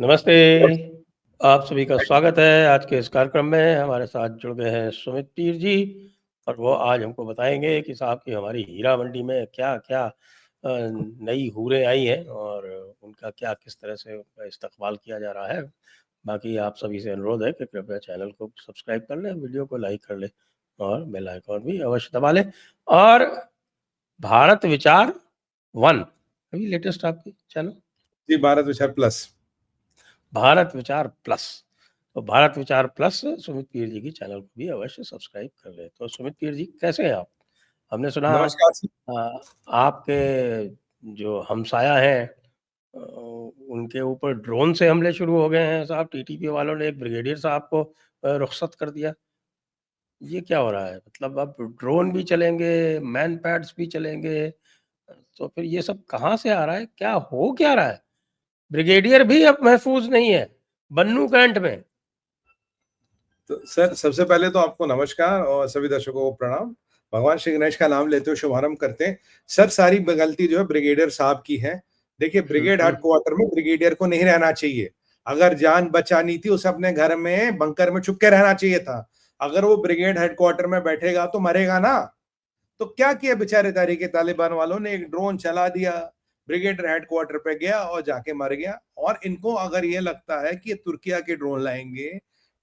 नमस्ते, आप सभी का स्वागत है आज के इस कार्यक्रम में। हमारे साथ जुड़ गए हैं सुमित पीर जी और वो आज हमको बताएँगे कि साहब की हमारी हीरा मंडी में क्या-क्या नई हूरें आई हैं और उनका क्या किस तरह से उनका इस्तकबाल किया जा रहा है। बाकी आप सभी से अनुरोध है कि कृपया चैनल को सब्सक्राइब कर लें, वीडियो को लाइक कर लें और बेल आइकॉन भी अवश्य दबा लें। और भारत विचार 1 अभी लेटेस्ट आपके चैनल? जी, भारत विचार प्लस। भारत विचार प्लस। तो भारत विचार प्लस सुमित पीर जी की चैनल को भी अवश्य सब्सक्राइब कर लें। तो सुमित पीर जी कैसे हैं आप? हमने सुना नमस्कार सर। आपके जो हमसाया हैं उनके ऊपर ड्रोन से हमले शुरू हो गए हैं साहब। टीटीपी वालों ने एक ब्रिगेडियर साहब को रुखसत कर दिया। ये क्या हो रहा है? मतलब अब ड्रोन भी चलेंगे, मैन पैड्स भी चलेंगे, तो फिर ये सब कहाँ से आ रहा है? क्या रहा है? ब्रिगेडियर भी अब महफूज नहीं है बन्नू कैंट में। तो सर, सबसे पहले तो आपको नमस्कार और सभी दर्शकों को प्रणाम। भगवान श्री गणेश का नाम लेते हुए शुभारंभ करते हैं। सर, सारी गलती जो है ब्रिगेडियर साहब की है। देखिए, ब्रिगेड हेडक्वार्टर में ब्रिगेडियर को नहीं रहना चाहिए। अगर जान बचानी थी, उसे अपने घर में बंकर में छुप के रहना चाहिए था। अगर वो ब्रिगेड हेडक्वार्टर में बैठेगा तो मरेगा ना। तो क्या किया बेचारे तहरीके तालिबान वालों ने, एक ड्रोन चला दिया, ब्रिगेड हेडक्वार्टर पे गया और जाके मर गया। और इनको अगर ये लगता है कि ये तुर्किया के ड्रोन लाएंगे,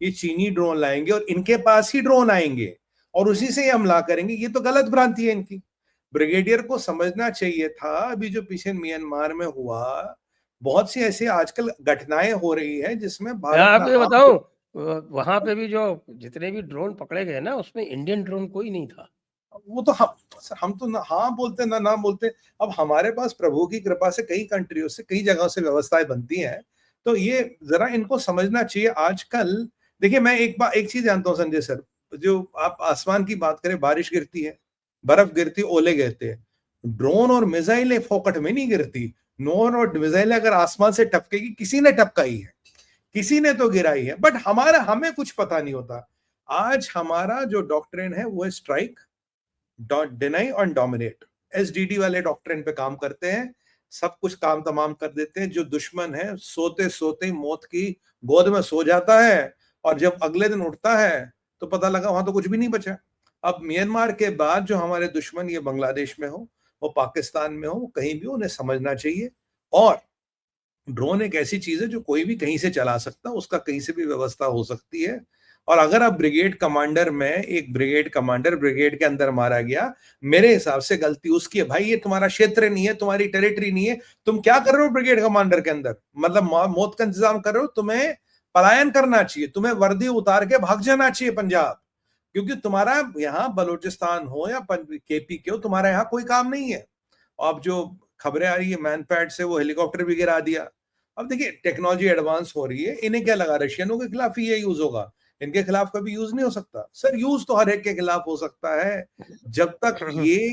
ये चीनी ड्रोन लाएंगे और इनके पास ही ड्रोन आएंगे और उसी से ही हमला करेंगे, ये तो गलत भ्रांति है इनकी। ब्रिगेडियर को समझना चाहिए था, अभी जो पीछे म्यांमार में हुआ, बहुत सी ऐसी आजकल घटनाएं हो रही है जिसमें मैं भारत आपको ये नापाक। बताऊं, वहां पे भी जो जितने भी ड्रोन पकड़े गए ना उसमें इंडियन ड्रोन कोई नहीं था। वो तो हम तो ना हाँ बोलते ना बोलते। अब हमारे पास प्रभु की कृपा से कई कंट्रियों से, कई जगहों से व्यवस्थाएं बनती हैं। तो ये जरा इनको समझना चाहिए आजकल। देखिए, मैं एक चीज जानता हूँ संजय सर, जो आप आसमान की बात करें, बारिश गिरती है, बर्फ गिरती, ओले गिरते हैं। ड्रोन और मिसाइलें फोकट में नहीं गिरती। ड्रोन और मिसाइलें अगर आसमान से टपकेगी, किसी ने टपकाई है, किसी ने तो गिराई है, बट हमें कुछ पता नहीं होता। आज हमारा जो डॉक्ट्रिन है वो है स्ट्राइक, डिनाई और डोमिनेट। एसडीडी वाले डॉक्ट्रिन पे काम करते हैं, सब कुछ काम तमाम कर देते हैं। जो दुश्मन है सोते सोते ही मौत की गोद में सो जाता है और जब अगले दिन उठता है तो पता लगा वहां तो कुछ भी नहीं बचा। अब म्यांमार के बाद जो हमारे दुश्मन, ये बांग्लादेश में हो, वो पाकिस्तान में हो, वो कहीं भी, उन्हें समझना चाहिए। और ड्रोन एक ऐसी चीज है जो कोई भी कहीं से चला सकता है, उसका कहीं से भी व्यवस्था हो सकती है। और अगर अब ब्रिगेड कमांडर में एक ब्रिगेड कमांडर ब्रिगेड के अंदर मारा गया, मेरे हिसाब से गलती उसकी है। भाई, ये तुम्हारा क्षेत्र नहीं है, तुम्हारी टेरिटरी नहीं है, तुम क्या कर रहे हो ब्रिगेड कमांडर के अंदर? मतलब मौत का इंतजाम कर रहे हो। तुम्हें पलायन करना चाहिए, तुम्हें वर्दी उतार के भाग जाना चाहिए पंजाब, क्योंकि तुम्हारा यहाँ बलूचिस्तान हो या केपी के हो, तुम्हारा यहाँ कोई काम नहीं है। अब जो खबरें आ रही है मैनपैड से, वो हेलीकॉप्टर भी गिरा दिया। अब देखिए, टेक्नोलॉजी एडवांस हो रही है, इन्हें क्या लगा रशियनों के खिलाफ ही ये यूज होगा, इनके खिलाफ कभी यूज नहीं हो सकता। सर, यूज तो हर एक के खिलाफ हो सकता है जब तक ये,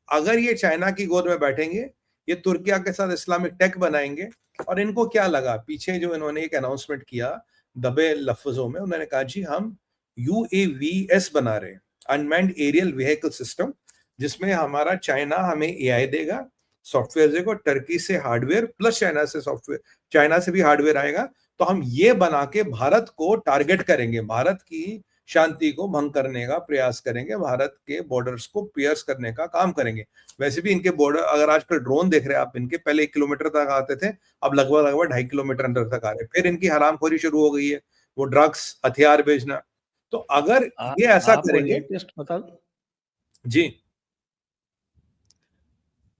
अगर ये चाइना की गोद में बैठेंगे, ये तुर्किया के साथ इस्लामिक टेक बनाएंगे। और इनको क्या लगा, पीछे जो इन्होंने एक अनाउंसमेंट किया दबे लफ्जों में, उन्होंने कहा जी हम UAVS बना रहे हैं, अनमैन्ड एरियल व्हीकल सिस्टम, जिसमें हमारा चाइना हमें AI देगा, सॉफ्टवेयर देगा, टर्की से हार्डवेयर प्लस चाइना से सॉफ्टवेयर, चाइना से भी हार्डवेयर आएगा। तो हम ये बना के भारत को टारगेट करेंगे, भारत की शांति को भंग करने का प्रयास करेंगे, भारत के बॉर्डर्स को पियर्स करने का काम करेंगे। वैसे भी इनके बॉर्डर, अगर आजकल ड्रोन देख रहे हैं आप, इनके पहले 1 किलोमीटर तक आते थे, अब लगभग लगभग 2.5 किलोमीटर अंदर तक आ रहे हैं। फिर इनकी हरामखोरी शुरू हो गई है, वो ड्रग्स, हथियार बेचना। तो अगर ये ऐसा आपको करेंगे। लेटेस्ट बता दूं, जी,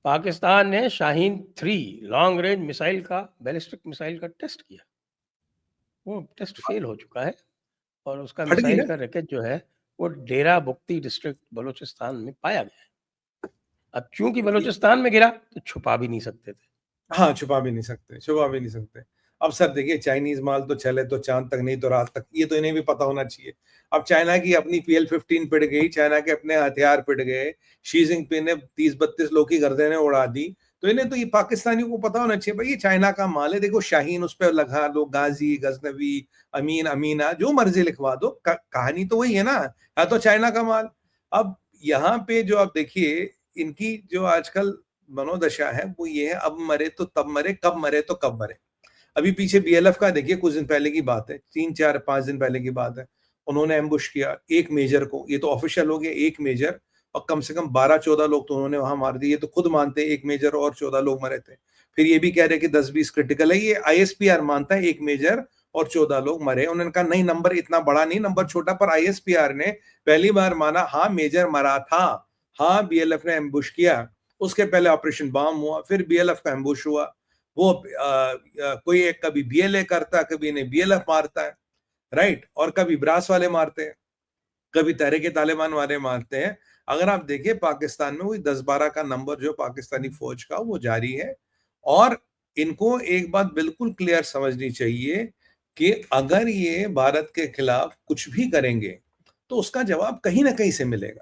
पाकिस्तान ने शाहीन 3 लॉन्ग रेंज मिसाइल का, बैलिस्टिक मिसाइल का टेस्ट किया। वो टेस्ट फेल हो चुका है और उसका फट गई मिसाइल ना। का रैकेट जो है वो डेरा बुक्ती डिस्ट्रिक्ट बलूचिस्तान में पाया गया है। अब चूंकि बलूचिस्तान में गिरा तो छुपा भी नहीं सकते थे। हाँ, छुपा भी नहीं सकते, छुपा भी नहीं सकते। अब सर देखिए, चाइनीज माल तो चले तो चांद तक, नहीं तो रात तक, ये तो इन्हें भी पता होना चाहिए। अब चाइना की अपनी PL-15 पिट गई, चाइना के अपने हथियार पिट गए, शी जिनपिंग ने 30-32 लोग की गर्दनें उड़ा दी। तो इन्हें तो, ये पाकिस्तानियों को पता होना चाहिए भाई ये चाइना का माल है। देखो, शाहीन उस पर लगा लो, गाजी, गजनवी, अमीन, अमीना, जो मर्जी लिखवा दो, कहानी तो वही है ना, है तो चाइना का माल। अब यहाँ पे जो आप देखिए, इनकी जो आजकल मनोदशा है वो ये है, अब मरे तो तब मरे, कब मरे तो कब मरे। अभी पीछे बीएलएफ का देखिए, कुछ दिन पहले की बात है, 3-4-5 दिन पहले की बात है, उन्होंने एम्बुश किया एक मेजर को, ये तो ऑफिशियल हो गया, एक मेजर और कम से कम 12-14 लोग तो उन्होंने वहां मार दिए, ये तो खुद मानते हैं एक मेजर और 14 लोग मरे थे। फिर ये भी कह रहे कि 10-20 क्रिटिकल है, ये आईएसपीआर मानता है एक मेजर और 14 लोग मरे। उन्होंने कहा नहीं, नंबर इतना बड़ा नहीं, नंबर छोटा, पर आईएसपीआर ने पहली बार माना हाँ मेजर मरा था, हाँ बीएलएफ ने एम्बुश किया। उसके पहले ऑपरेशन बॉम्ब हुआ, फिर बीएलएफ का एम्बुश हुआ। वो कोई एक कभी बीएलए करता है, कभी इन्हें बीएलएफ मारता है, राइट, और कभी ब्रास वाले मारते हैं, कभी तहरीके तालिबान वाले मारते हैं। अगर आप देखिए पाकिस्तान में वही 10-12 का नंबर जो पाकिस्तानी फौज का वो जारी है। और इनको एक बात बिल्कुल क्लियर समझनी चाहिए कि अगर ये भारत के खिलाफ कुछ भी करेंगे तो उसका जवाब कहीं ना कहीं से मिलेगा,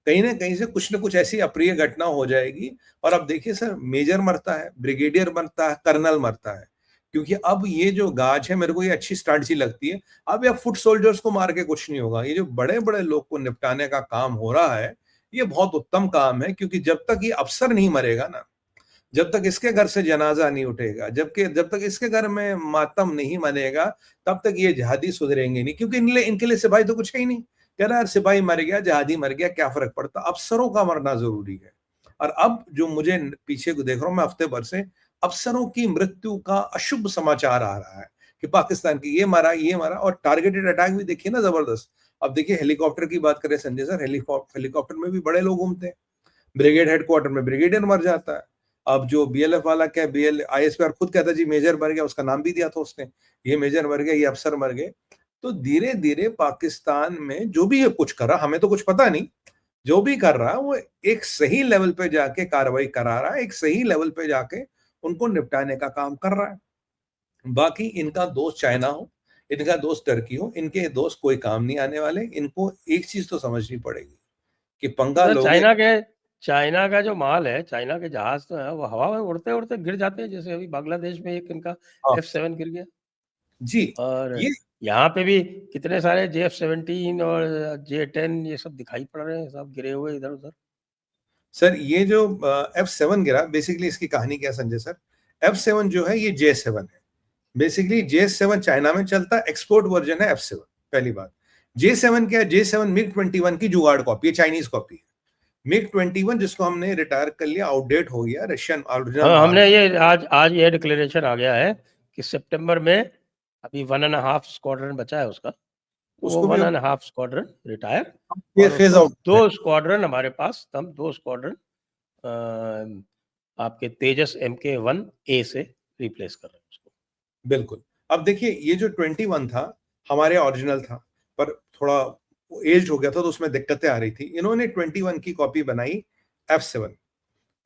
कहीं ना कहीं से कुछ ना कुछ ऐसी अप्रिय घटना हो जाएगी। और अब देखिए सर, मेजर मरता है, ब्रिगेडियर मरता है, कर्नल मरता है, क्योंकि अब ये जो गाज है, मेरे को ये अच्छी स्ट्रैटेजी लगती है। अब या फुट सोल्जर्स को मार के कुछ नहीं होगा, ये जो बड़े बड़े लोग को निपटाने का काम हो रहा है ये बहुत उत्तम काम है, क्योंकि जब तक ये अफसर नहीं मरेगा ना, जब तक इसके घर से जनाजा नहीं उठेगा, जब तक इसके घर में मातम नहीं मनेगा, तब तक ये जहादी सुधरेंगे नहीं, क्योंकि इनके लिए सिपाही तो कुछ है ही नहीं। कह रहा है सिपाही मर गया, जहादी मर गया, क्या फर्क पड़ता, अफसरों का मरना जरूरी है। और अब जो मुझे पीछे को देख रहा हूं मैं हफ्ते भर से, अफसरों की मृत्यु का अशुभ समाचार आ रहा है कि पाकिस्तान की ये मारा, और टारगेटेड अटैक भी देखिए ना जबरदस्त। अब देखिए हेलीकॉप्टर की बात करें संजय सर, हेलीकॉप्टर में भी बड़े लोग घूमते हैं, ब्रिगेड हेडक्वार्टर में ब्रिगेडियर मर जाता है। अब जो बीएलएफ वाला क्या, बीएल आईएसपीआर खुद कहता है जी मेजर मर गया, उसका नाम भी दिया था उसने, ये मेजर मर गया, ये अफसर मर गए। तो धीरे धीरे पाकिस्तान में जो भी ये कुछ कर रहा, हमें तो कुछ पता नहीं, जो भी कर रहा वो एक सही लेवल पे जाके कार्रवाई करा रहा है, एक सही लेवल पे जाके उनको निपटाने का काम कर रहा है। बाकी इनका दोस्त चाइना हो, इनका दोस्त टर्की हो, इनके दोस्त कोई काम नहीं आने वाले। इनको एक चीज तो समझनी पड़ेगी कि पंगा तो लोगे। चाइना का जो माल है, चाइना के जहाज तो है वो हवा में उड़ते उड़ते गिर जाते हैं, जैसे अभी बांग्लादेश में एक इनका हाँ, F7 गिर गया। जी, और ये यहाँ पे भी कितने सारे JF-17 और J-10 ये सब दिखाई पड़ रहे हैं, सब गिरे हुए इधर उधर। सर ये जो F7 गिरा, बेसिकली इसकी कहानी क्या है संजय सर, F7 जो है ये J7 है। बेसिकली J7 चाइना में चलता है, एक्सपोर्ट वर्जन है F7, पहली बात। J7 क्या है, J7 MiG-21 की जुगाड़ कॉपी है, चाइनीज कॉपी है। MiG-21 जिसको हमने रिटायर कर लिया, आउटडेट हो गया, रशियन ओरिजिनल हाँ, बाहर हमने था। ये आज ये डिक्लेरेशन आ गया है कि सितंबर में अभी 1.5 स्क्वाड्रन बचा है उसका, तो वो उसको भी 1.5 स्क्वाड्रन रिटायर, ये और फेज उसको आउट है। 2 स्क्वाड्रन हमारे पास, हम 2 स्क्वाड्रन आपके तेजस MK-1A से रिप्लेस कर रहे हैं उसको। बिल्कुल। अब देखिए ये जो 21 था हमारे ओरिजिनल था, पर थोड़ा एज्ड हो गया था तो उसमें दिक्कतें आ रही थी। इन्होंने 21 की कॉपी बनाई F7,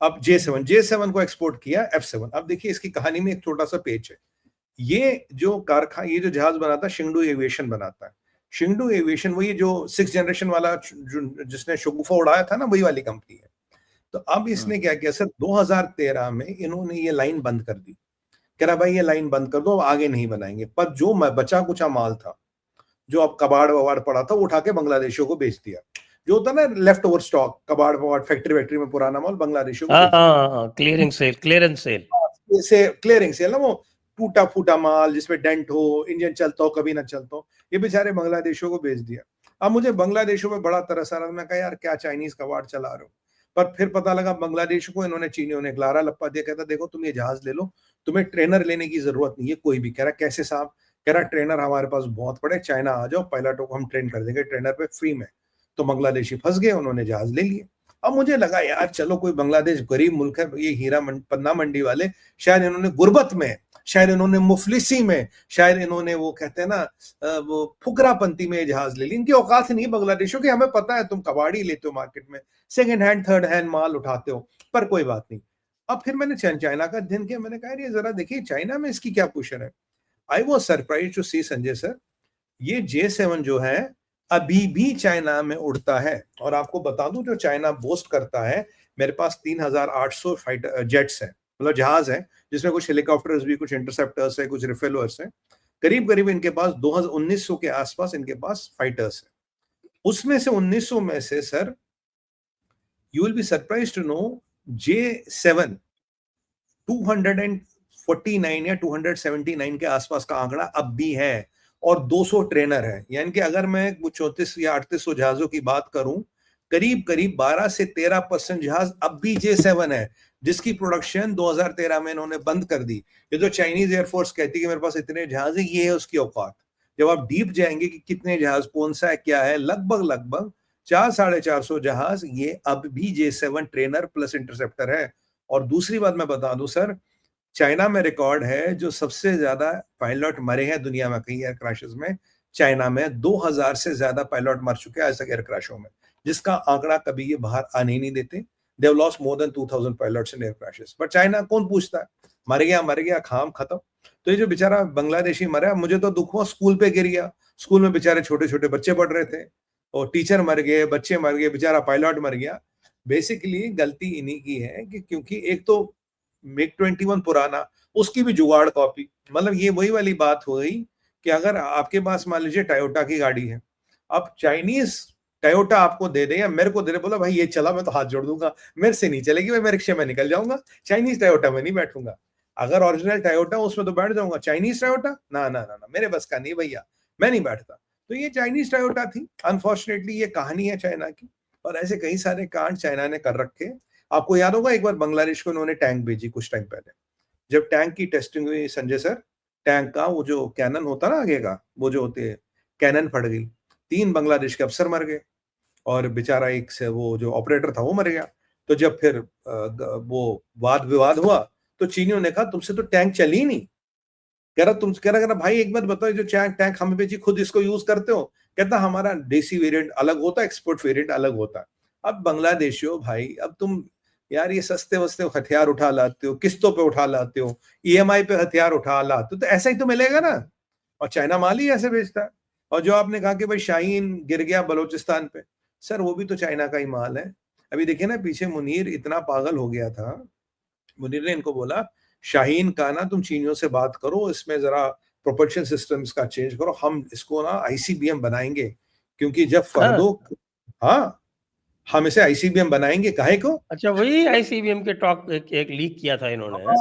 अब J7 को एक्सपोर्ट किया F7। अब देखिए इसकी कहानी में एक छोटा सा पेच है। ये जो जहाज बनाता है शिंगडू एविएशन बनाता है। शिंगडू एविएशन वही जो 6th जनरेशन वाला जिसने शगुफा उड़ाया था ना, वही वाली कंपनी है। तो अब इसने क्या किया सर, 2013 में इन्होंने ये लाइन बंद कर दी। कह रहा भाई ये लाइन बंद कर दो, अब आगे नहीं बनाएंगे। पर जो बचा कुचा माल था, जो अब कबाड़ वबाड़ पड़ा था, वो उठा के बांग्लादेशियों को बेच दिया। जो होता है ना लेफ्ट ओवर स्टॉक, कबाड़ वबाड़ फैक्ट्री वैक्ट्री में पुराना माल बांग्लादेशियों को हाँ बेच दिया। हाँ हाँ, क्लियरेंस सेल। जैसे क्लियरिंग सेल ना, वो टूटा फूटा माल जिसमें डेंट हो, इंजन चलता हो कभी ना चलता हो, ये बेचारे बांग्लादेशियों को बेच दिया। अब मुझे बांग्लादेशियों में बड़ा तरस आ रहा, मैं कहा यार क्या चाइनीज कबाड़ चला रहे हो। पर फिर पता लगा बांग्लादेश को इन्होंने चीनियों ने लारा लप्पा दिया, कहता देखो तुम ये जहाज ले लो, तुम्हें ट्रेनर लेने की जरूरत नहीं है कोई भी। कह रहा कैसे साहब, कह रहा ट्रेनर हमारे पास बहुत पड़े, चाइना आ जाओ, पायलटों को हम ट्रेन कर देंगे ट्रेनर पे फ्री में। तो बांग्लादेशी फंस गए, उन्होंने जहाज ले लिए। अब मुझे लगा यार चलो कोई बांग्लादेश गरीब मुल्क है, ये पन्ना मंडी वाले शायद इन्होंने गुर्बत में, शायद इन्होंने मुफलिसी में, शायद इन्होंने वो कहते हैं ना वो फुकरापंती में जहाज ले ली। इनकी औकात नहीं बांग्लादेशों की, हमें पता है तुम कबाड़ी लेते हो मार्केट में, सेकंड हैंड थर्ड हैंड माल उठाते हो, पर कोई बात नहीं। अब फिर मैंने चाइना का अध्ययन किया, मैंने कहा ये जरा देखिए चाइना में इसकी क्या पोजीशन है। I was surprise to see Sanjay sir, ये J7 जो है अभी भी चाइना में उड़ता है। और आपको बता दूं जो चाइना बोस्ट करता है, मेरे पास 3800 फाइटर जेट्स हैं, मतलब जहाज है, जिसमें कुछ हेलीकॉप्टर्स भी, कुछ इंटरसेप्टर्स है, कुछ रिफेलर्स हैं। करीब करीब इनके पास 1900 के आसपास इनके पास फाइटर्स हैं। उसमें से 1900 में से sir, you will be surprise to know, J7 200 249 या 279 के आसपास का आंकड़ा अब भी है, और 200 ट्रेनर है। यानी कि अगर मैं 34 या 3800 जहाजों की बात करूं, करीब करीब 12 से 13% जहाज अब भी J7 है, जिसकी प्रोडक्शन 2013 में इन्होंने बंद कर दी। ये जो चाइनीज एयरफोर्स कहती है कि मेरे पास इतने जहाज है, ये है उसकी औकात। जब आप डीप जाएंगे कि कितने जहाज, कौन सा है, क्या है, लगभग लगभग 400-450 जहाज ये अब भी J7 ट्रेनर प्लस इंटरसेप्टर है। और दूसरी बात मैं बता दूं सर, चाइना में रिकॉर्ड है जो सबसे ज्यादा पायलट मरे हैं दुनिया में कई एयर क्रैशेस में। चाइना में 2000 से ज्यादा पायलट मर चुके हैं आज तक एयर क्रैशों में, जिसका आंकड़ा कभी ये बाहर आने ही नहीं देते। They have lost more than 2000 pilots in air crashes, but China कौन पूछता है, मर गया खाम खत्म। तो ये जो बेचारा बांग्लादेशी मरा, मुझे तो दुख हुआ, स्कूल पे गिर गया, स्कूल में बेचारे छोटे छोटे बच्चे पढ़ रहे थे, और टीचर मर गए, बच्चे मर गए, बेचारा पायलट मर गया। बेसिकली गलती इन्हीं की है कि क्योंकि एक तो मिग 21 पुराना, उसकी भी जुगाड़ कॉपी। मतलब ये वही वाली बात हो गई कि अगर आपके पास मान लीजिए टयोटा की गाड़ी है, अब चाइनीज टयोटा आपको दे दे या मेरे को दे दे, बोला भाई ये चला, मैं तो हाथ जोड़ दूंगा, मेरे से नहीं चलेगी भाई, मैं रिक्शे में निकल जाऊंगा, चाइनीज टयोटा में नहीं बैठूंगा। अगर ओरिजिनल टयोटा उसमें तो बैठ जाऊंगा, चाइनीज टयोटा ना ना ना ना, मेरे बस का नहीं भैया, मैं नहीं बैठता। तो ये चाइनीज टयोटा थी, अनफॉर्चुनेटली ये कहानी है चाइना की। और ऐसे कई सारे कांड चाइना ने कर रखे। आपको याद होगा एक बार बांग्लादेश को उन्होंने टैंक भेजी कुछ टाइम पहले, जब टैंक की टेस्टिंग हुई संजय सर, टैंक का वो जो कैनन होता ना आगे का, वो जो होते हैं, कैनन फट गई, 3 बांग्लादेश के अफसर मर गए, और बेचारा एक से वो जो ऑपरेटर था वो मर गया। तो जब फिर वो वाद विवाद हुआ, तो चीनियों ने कहा तुमसे तो टैंक चली ही नहीं। कह रहा भाई एक बात बताओ, जो टैंक हमें बेची, खुद इसको यूज करते हो? कहता हमारा देसी वेरिएंट अलग होता है, एक्सपोर्ट वेरिएंट अलग होता है। अब बांग्लादेशियों भाई, अब तुम यार ये सस्ते वस्ते हथियार उठा लाते हो, किस्तों पे उठा लाते हो, ईएमआई पे हथियार उठा लाते हो, तो ऐसा ही तो मिलेगा ना। और चाइना माल ही ऐसे बेचता है। और जो आपने कहा कि भाई शाहीन गिर गया बलूचिस्तान पे, सर वो भी तो चाइना का ही माल है। अभी देखिए ना, पीछे मुनीर इतना पागल हो गया था, मुनीर ने इनको बोला शाहीन का ना तुम चीनियों से बात करो, इसमें जरा प्रोपल्शन सिस्टम्स का चेंज करो, हम इसको ना आईसीबीएम बनाएंगे, क्योंकि जब हाँ। फर्दो, हाँ हम इसे आईसीबीएम बनाएंगे, काहे को? अच्छा, वही आईसीबीएम के टॉक एक लीक किया था इन्होंने, हैं?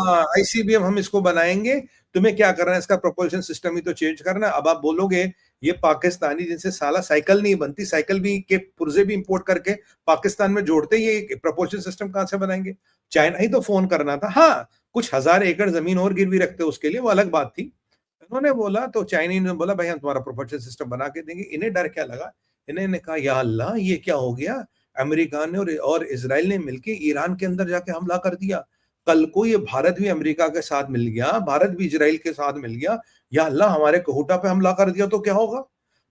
हाँ, आईसीबीएम हम इसको बनाएंगे, तुम्हें क्या करना है, इसका प्रोपल्शन सिस्टम ही तो चेंज करना है। अब आप बोलोगे ये पाकिस्तानी जिनसे साला साइकिल नहीं बनती, साइकिल भी के पुर्जे भी इंपोर्ट करके पाकिस्तान में जोड़ते, ये प्रोपल्शन सिस्टम कहां से बनाएंगे? चाइना ही तो फोन करना था। हाँ, कुछ 1000 एकड़ जमीन और गिरवी रखते उसके लिए, वो अलग बात थी। उन्होंने बोला तो चाइनीज ने बोला भाई हम तुम्हारा प्रोपल्शन सिस्टम बना के देंगे। इन्हें डर क्या लगा, इन्हें ने कहा या अल्लाह ये क्या हो गया, अमेरिका ने और इजराइल ने मिलकर ईरान के अंदर जाके हमला कर दिया, कल को ये भारत भी अमेरिका के साथ मिल गया, भारत भी इजराइल के साथ मिल गया, या अल्लाह हमारे कोहटा पे हमला कर दिया तो क्या होगा?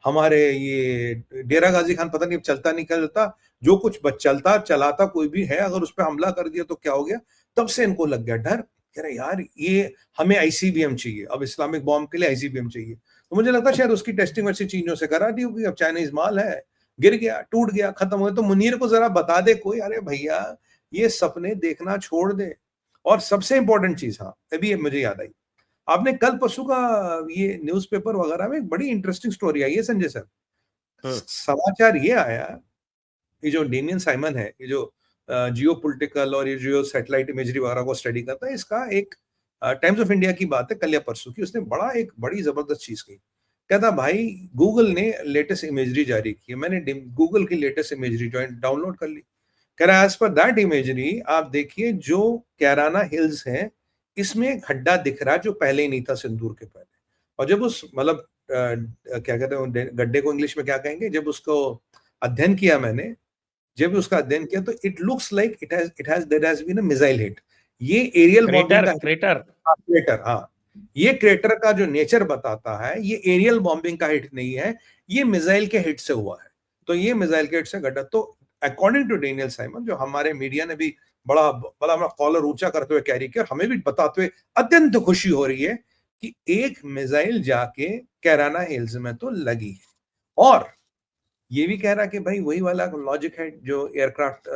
हमारे ये डेरा गाजी खान पता नहीं चलता नहीं चलता, जो कुछ चलता चलाता कोई भी है, अगर उस पर हमला कर दिया तो क्या हो गया? तब से इनको लग गया डर, कह रहे यार ये हमें आईसीबीएम चाहिए, अब इस्लामिक बॉम्ब के लिए आईसीबीएम चाहिए। तो मुझे लगता है शायद उसकी टेस्टिंग वैसे चीनियों से करा दी होगी। अब चाइनीज माल है, गिर गया, टूट गया, खत्म हो गया, तो मुनीर को जरा बता दे कोई, अरे भैया ये सपने देखना छोड़ दे। और सबसे इंपॉर्टेंट चीज, हाँ अभी मुझे याद आई, आपने कल परसों का ये न्यूज़पेपर वगैरह में एक बड़ी इंटरेस्टिंग स्टोरी आई है संजय सर। समाचार ये आया, ये जो डेमियन साइमन है, ये जो जियो पॉलिटिकल और ये जियो सैटेलाइट इमेजरी वगैरह को स्टडी करता है, इसका एक टाइम्स ऑफ इंडिया की बात है कल या परसों की, उसने एक बड़ी जबरदस्त चीज कही। कहता भाई गूगल ने लेटेस्ट इमेजरी जारी की है, मैंने गूगल की लेटेस्ट इमेजरी डाउनलोड कर ली। कह रहा एज पर दैट इमेजरी आप देखिए जो कैराना हिल्स है, इसमें एक खड्डा दिख रहा है जो पहले ही नहीं था सिंदूर के पहले। और जब उस मतलब क्या कहते हैं गड्ढे को इंग्लिश में क्या कहेंगे, जब उसको अध्ययन किया मैंने, जब उसका अध्ययन किया, तो it looks like it has there has been a missile hit. ये एरियल बॉम्बिंग क्रेटर का क्रेटर क्रेटर, हाँ ये क्रेटर का जो नेचर बताता है, ये एरियल बॉम्बिंग का हिट नहीं है, ये मिसाइल के हिट से हुआ है। तो ये मिसाइल के हिट से गड्ढा, तो अकॉर्डिंग टू डेनियल साइमन, जो हमारे मीडिया ने भी बड़ा बड़ा अपना कॉलर ऊंचा करते हुए कैरी किया, हमें भी बताते हुए अत्यंत खुशी हो रही है कि एक मिसाइल जाके कैराना हिल्स में तो लगी है। और ये भी कह रहा कि भाई वही वाला लॉजिक है, जो एयरक्राफ्ट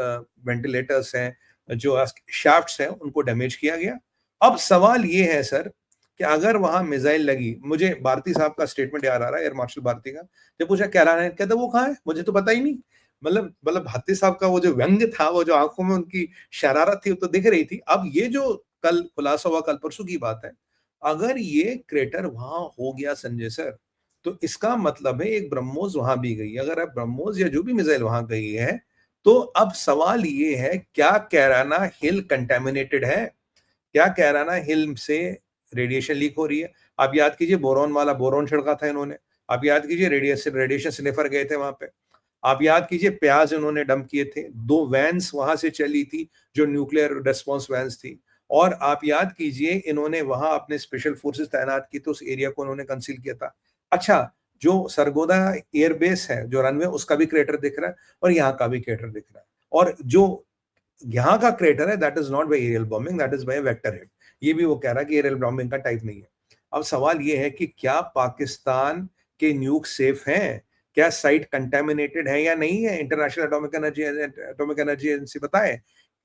वेंटिलेटर्स हैं, जो शाफ्ट्स हैं, उनको डैमेज किया गया। अब सवाल ये है सर कि अगर वहां मिसाइल लगी, मुझे भारती साहब का स्टेटमेंट याद आ रहा है, एयर मार्शल भारती का, जब पूछा क्या रहा है, कहता वो कहाँ है, मुझे तो पता ही नहीं। मतलब भारती साहब का वो जो व्यंग्य था, वो जो आंखों में उनकी शरारत थी, वो तो दिख रही थी। अब ये जो कल खुलासा हुआ, कल परसों की बात है। अगर ये क्रेटर वहां हो गया संजय सर, तो इसका मतलब है एक ब्रह्मोस वहां भी गई। अगर अब ब्रह्मोस या जो भी मिसाइल वहां गई है, तो अब सवाल ये है, क्या कैराना हिल कंटेमिनेटेड है? क्या कैराना हिल से रेडिएशन लीक हो रही है? आप याद कीजिए बोरॉन वाला, बोरॉन छिड़का था इन्होंने। आप याद कीजिए रेडिएशन रेडिएशन स्निफर गए थे वहां पे। आप याद कीजिए प्याज इन्होंने डंप किए थे, 2 वैन्स वहां से चली थी जो न्यूक्लियर रिस्पांस वैन्स थी। और आप याद कीजिए इन्होंने वहां अपने स्पेशल फोर्सेस तैनात की, तो उस एरिया को उन्होंने कंसील किया था। अच्छा, जो सरगोदा एयरबेस है, जो रनवे, उसका भी क्रेटर दिख रहा है और यहाँ का भी क्रेटर दिख रहा है। और जो यहाँ का क्रेटर है, that is not by aerial bombing, that is by vector hit. ये भी वो कह रहा है कि एरियल बॉम्बिंग का टाइप नहीं है। अब सवाल ये है कि क्या पाकिस्तान के न्यूक सेफ हैं? क्या साइट कंटेमिनेटेड है या नहीं है? इंटरनेशनल एटॉमिक एनर्जी एजेंसी बताए,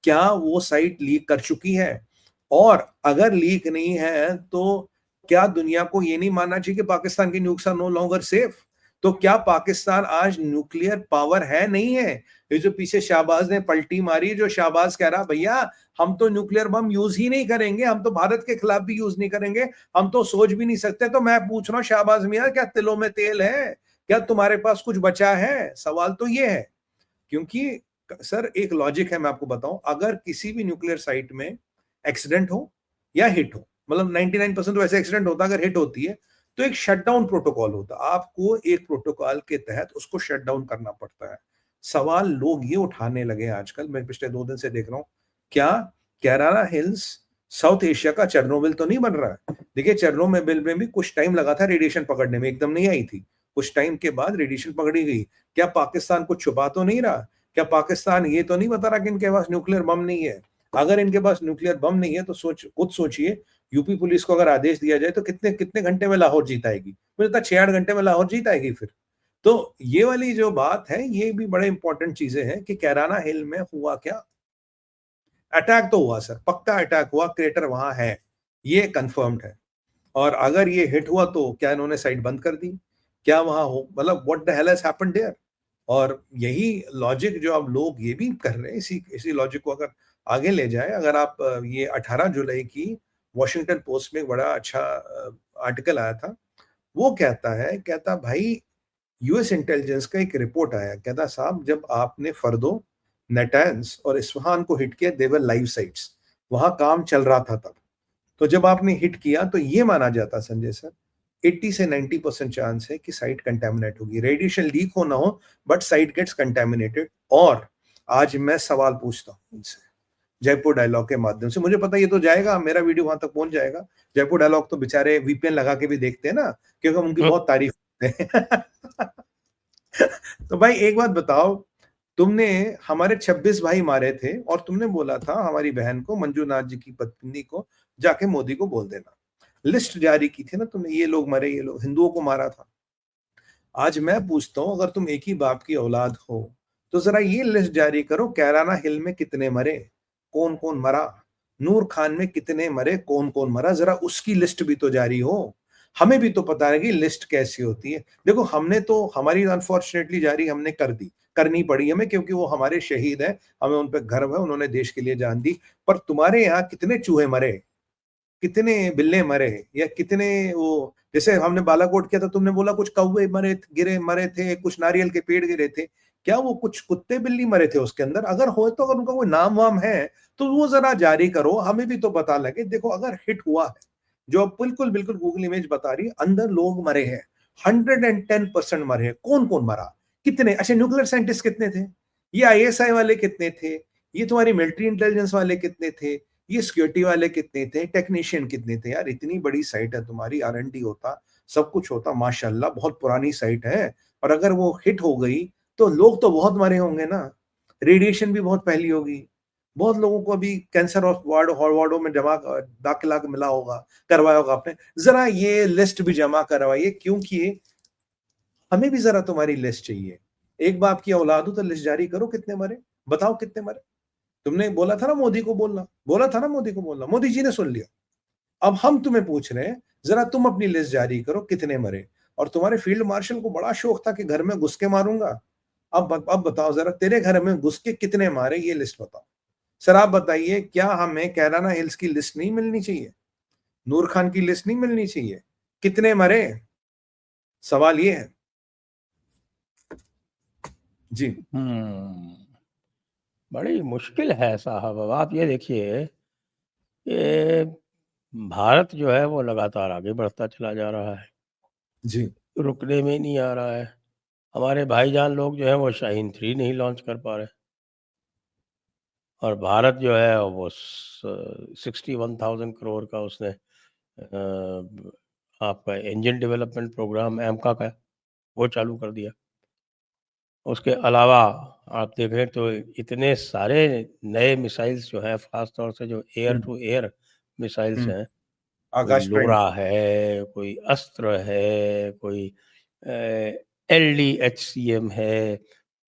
क्या वो साइट लीक कर चुकी है? और अगर लीक नहीं है, तो क्या दुनिया को ये नहीं मानना चाहिए कि पाकिस्तान के nukes are no longer safe? तो क्या पाकिस्तान आज न्यूक्लियर पावर है, नहीं है? ये जो पीछे शाहबाज ने पलटी मारी, जो शाहबाज कह रहा भैया हम तो न्यूक्लियर बम यूज ही नहीं करेंगे, हम तो भारत के खिलाफ भी यूज नहीं करेंगे, हम तो सोच भी नहीं सकते। तो मैं पूछ रहा हूँ शाहबाज मियां, क्या तिलों में तेल है? क्या तुम्हारे पास कुछ बचा है? सवाल तो ये है। क्योंकि सर एक लॉजिक है, मैं आपको बताऊं, अगर किसी भी न्यूक्लियर साइट में एक्सीडेंट हो या हिट हो, मतलब 99% तो ऐसे एक्सीडेंट होता है, अगर हिट होती है तो एक शटडाउन प्रोटोकॉल होता है, आपको एक प्रोटोकॉल के तहत उसको शट डाउन करना पड़ता है। सवाल लोग ये उठाने लगे आजकल, मैं पिछले 2 दिन से देख रहा हूं, क्या कैराना हिल्स साउथ एशिया का चेरनोबिल तो नहीं बन रहा है? देखिए चेरनोबिल में भी कुछ टाइम लगा था रेडिएशन पकड़ने में, एकदम नहीं आई थी, कुछ टाइम के बाद रेडिएशन पकड़ी गई। क्या पाकिस्तान कुछ छुपा तो नहीं रहा? क्या पाकिस्तान ये तो नहीं बता रहा कि इनके पास न्यूक्लियर बम नहीं है? अगर इनके पास न्यूक्लियर बम नहीं है तो खुद सोचिए, यूपी पुलिस को अगर आदेश दिया जाए तो कितने कितने घंटे में लाहौर जीत आएगी? मुझे लगता है 6-8 घंटे में लाहौर जीत आएगी फिर। तो ये वाली जो बात है, ये भी बड़े इंपॉर्टेंट चीजें हैं कि कैराना हिल में हुआ क्या। अटैक तो हुआ सर, पक्का अटैक हुआ, क्रेटर वहां है, ये कंफर्म्ड है। और अगर ये हिट हुआ तो क्या इन्होंने साइट बंद कर दी? क्या वहां हो, मतलब what the hell has happened there? और यही लॉजिक जो अब लोग ये भी कर रहे हैं, इसी इसी लॉजिक को अगर आगे ले जाए, अगर आप ये 18 जुलाई की वॉशिंगटन पोस्ट में एक बड़ा अच्छा आर्टिकल आया था, वो कहता भाई यूएस इंटेलिजेंस का एक रिपोर्ट आया, कहता साहब जब आपने फर्दो, नेटैंस और इस्फहान को हिट किया, देवर लाइव साइट्स, वहां काम चल रहा था तब। तो जब आपने हिट किया तो ये माना जाता संजय सर, 80 से 90% चांस है कि साइट कंटेमिनेट होगी, रेडिएशन लीक हो ना हो, बट साइट गेट्स कंटेमिनेटेड। और आज मैं सवाल पूछता हूँ इनसे, जयपुर डायलॉग के माध्यम से, मुझे पता है ये तो जाएगा, मेरा वीडियो वहां तक पहुंच जाएगा। जयपुर डायलॉग तो बेचारे वीपीएन लगा के भी देखते हैं ना, क्योंकि हम उनकी बहुत तारीफ करते हैं। तो भाई एक बात बताओ, तुमने हमारे 26 भाई मारे थे और तुमने बोला था हमारी बहन को, मंजूनाथ जी की पत्नी को, जाके मोदी को बोल देना। लिस्ट जारी की थी ना तुमने, ये लोग मरे, ये लोग, हिंदुओं को मारा था। आज मैं पूछता हूं, अगर तुम एक ही बाप की औलाद हो तो जरा ये लिस्ट जारी करो, कैराना हिल में कितने मरे, कौन कौन मरा? नूर खान में कितने मरे, कौन कौन मरा? जरा उसकी लिस्ट भी तो जारी हो, हमें भी तो पता है कि लिस्ट कैसी होती है। देखो हमने तो, हमारी अनफॉर्चुनेटली जारी हमने कर दी, करनी पड़ी हमें, क्योंकि वो हमारे शहीद हैं, हमें उन पर गर्व है, उन्होंने देश के लिए जान दी। पर तुम्हारे यहाँ कितने चूहे मरे, कितने बिल्ले मरे, या कितने वो, जैसे हमने बालाकोट किया था, तुमने बोला कुछ कौवे मरे, गिरे मरे थे, कुछ नारियल के पेड़ गिरे थे, क्या वो कुछ कुत्ते बिल्ली मरे थे उसके अंदर? अगर हो तो, अगर उनका कोई नाम वाम है तो वो जरा जारी करो, हमें भी तो पता लगे। देखो अगर हिट हुआ है, जो अब बिल्कुल बिल्कुल गूगल इमेज बता रही है, अंदर लोग मरे हैं, 110% मरे हैं, कौन कौन मरा, कितने? अच्छा न्यूक्लियर साइंटिस्ट कितने थे, ये आईएसआई वाले कितने थे, ये तुम्हारी मिलिट्री इंटेलिजेंस वाले कितने थे, ये सिक्योरिटी वाले कितने थे, टेक्नीशियन कितने थे? यार इतनी बड़ी साइट है तुम्हारी, आर&डी होता, सब कुछ होता, माशाल्लाह बहुत पुरानी साइट है। और अगर वो हिट हो गई तो लोग तो बहुत मरे होंगे ना, रेडिएशन भी बहुत फैली होगी, बहुत लोगों को अभी कैंसर ऑफ वार्डों में जमा दाखिला मिला होगा, करवाया होगा आपने। जरा ये लिस्ट भी जमा करवाइए, क्योंकि हमें भी जरा तुम्हारी लिस्ट चाहिए। एक बाप की औलाद हो तो लिस्ट जारी करो, कितने मरे, बताओ कितने मरे। तुमने बोला था ना मोदी को बोलना, बोला था ना मोदी को बोलना, मोदी जी ने सुन लिया। अब हम तुम्हें पूछ रहे हैं, जरा तुम अपनी लिस्ट जारी करो, कितने मरे। और तुम्हारे फील्ड मार्शल को बड़ा शौक था कि घर में घुस के मारूंगा। अब बताओ जरा, तेरे घर में घुस के कितने मारे, ये लिस्ट बताओ। सर आप बताइए, क्या हमें कैराना हिल्स की लिस्ट नहीं मिलनी चाहिए? नूर खान की लिस्ट नहीं मिलनी चाहिए? कितने मरे? सवाल ये है। जी। बड़ी मुश्किल है साहब। अब आप ये देखिए कि भारत जो है वो लगातार आगे बढ़ता चला जा रहा है, जी। रुकने में नहीं आ रहा है। हमारे भाईजान लोग जो हैं वो शाहीन 3 नहीं लॉन्च कर पा रहे, और भारत जो है वो 61,000 करोड़ का उसने आपका इंजन डेवलपमेंट प्रोग्राम एमका का वो चालू कर दिया। उसके अलावा आप देखें तो इतने सारे नए मिसाइल्स जो हैं, ख़ास तौर से जो एयर टू एयर मिसाइल्स हैं, कोई आकाश प्राइम। लोरा है, कोई अस्त्र है, कोई LDHCM है,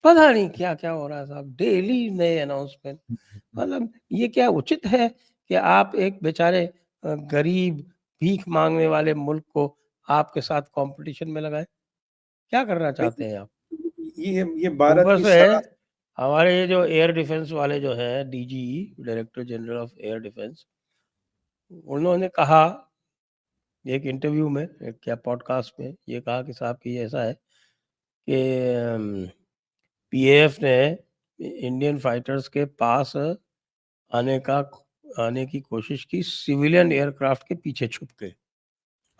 पता नहीं क्या-क्या हो रहा है साहब, डेली नए अनाउंसमेंट। मतलब ये क्या उचित है कि आप एक बेचारे गरीब, भीख माँगने वाले मुल्क को आपके साथ कॉम्पिटिशन में लगाएँ? क्या करना चाहते हैं आप? ये भारत ऊपर की से सरासर। हमारे ये जो एयर डिफेंस वाले जो हैं, DGE, director general of air defence, उन्होंने कहा एक इंटरव्यू में, एक क्या पॉडकास्ट में, ये कहा कि साहब कि ऐसा है कि PAF ने इंडियन फाइटर्स के पास आने का आने की कोशिश की सिविलियन एयरक्राफ्ट के पीछे छुप के।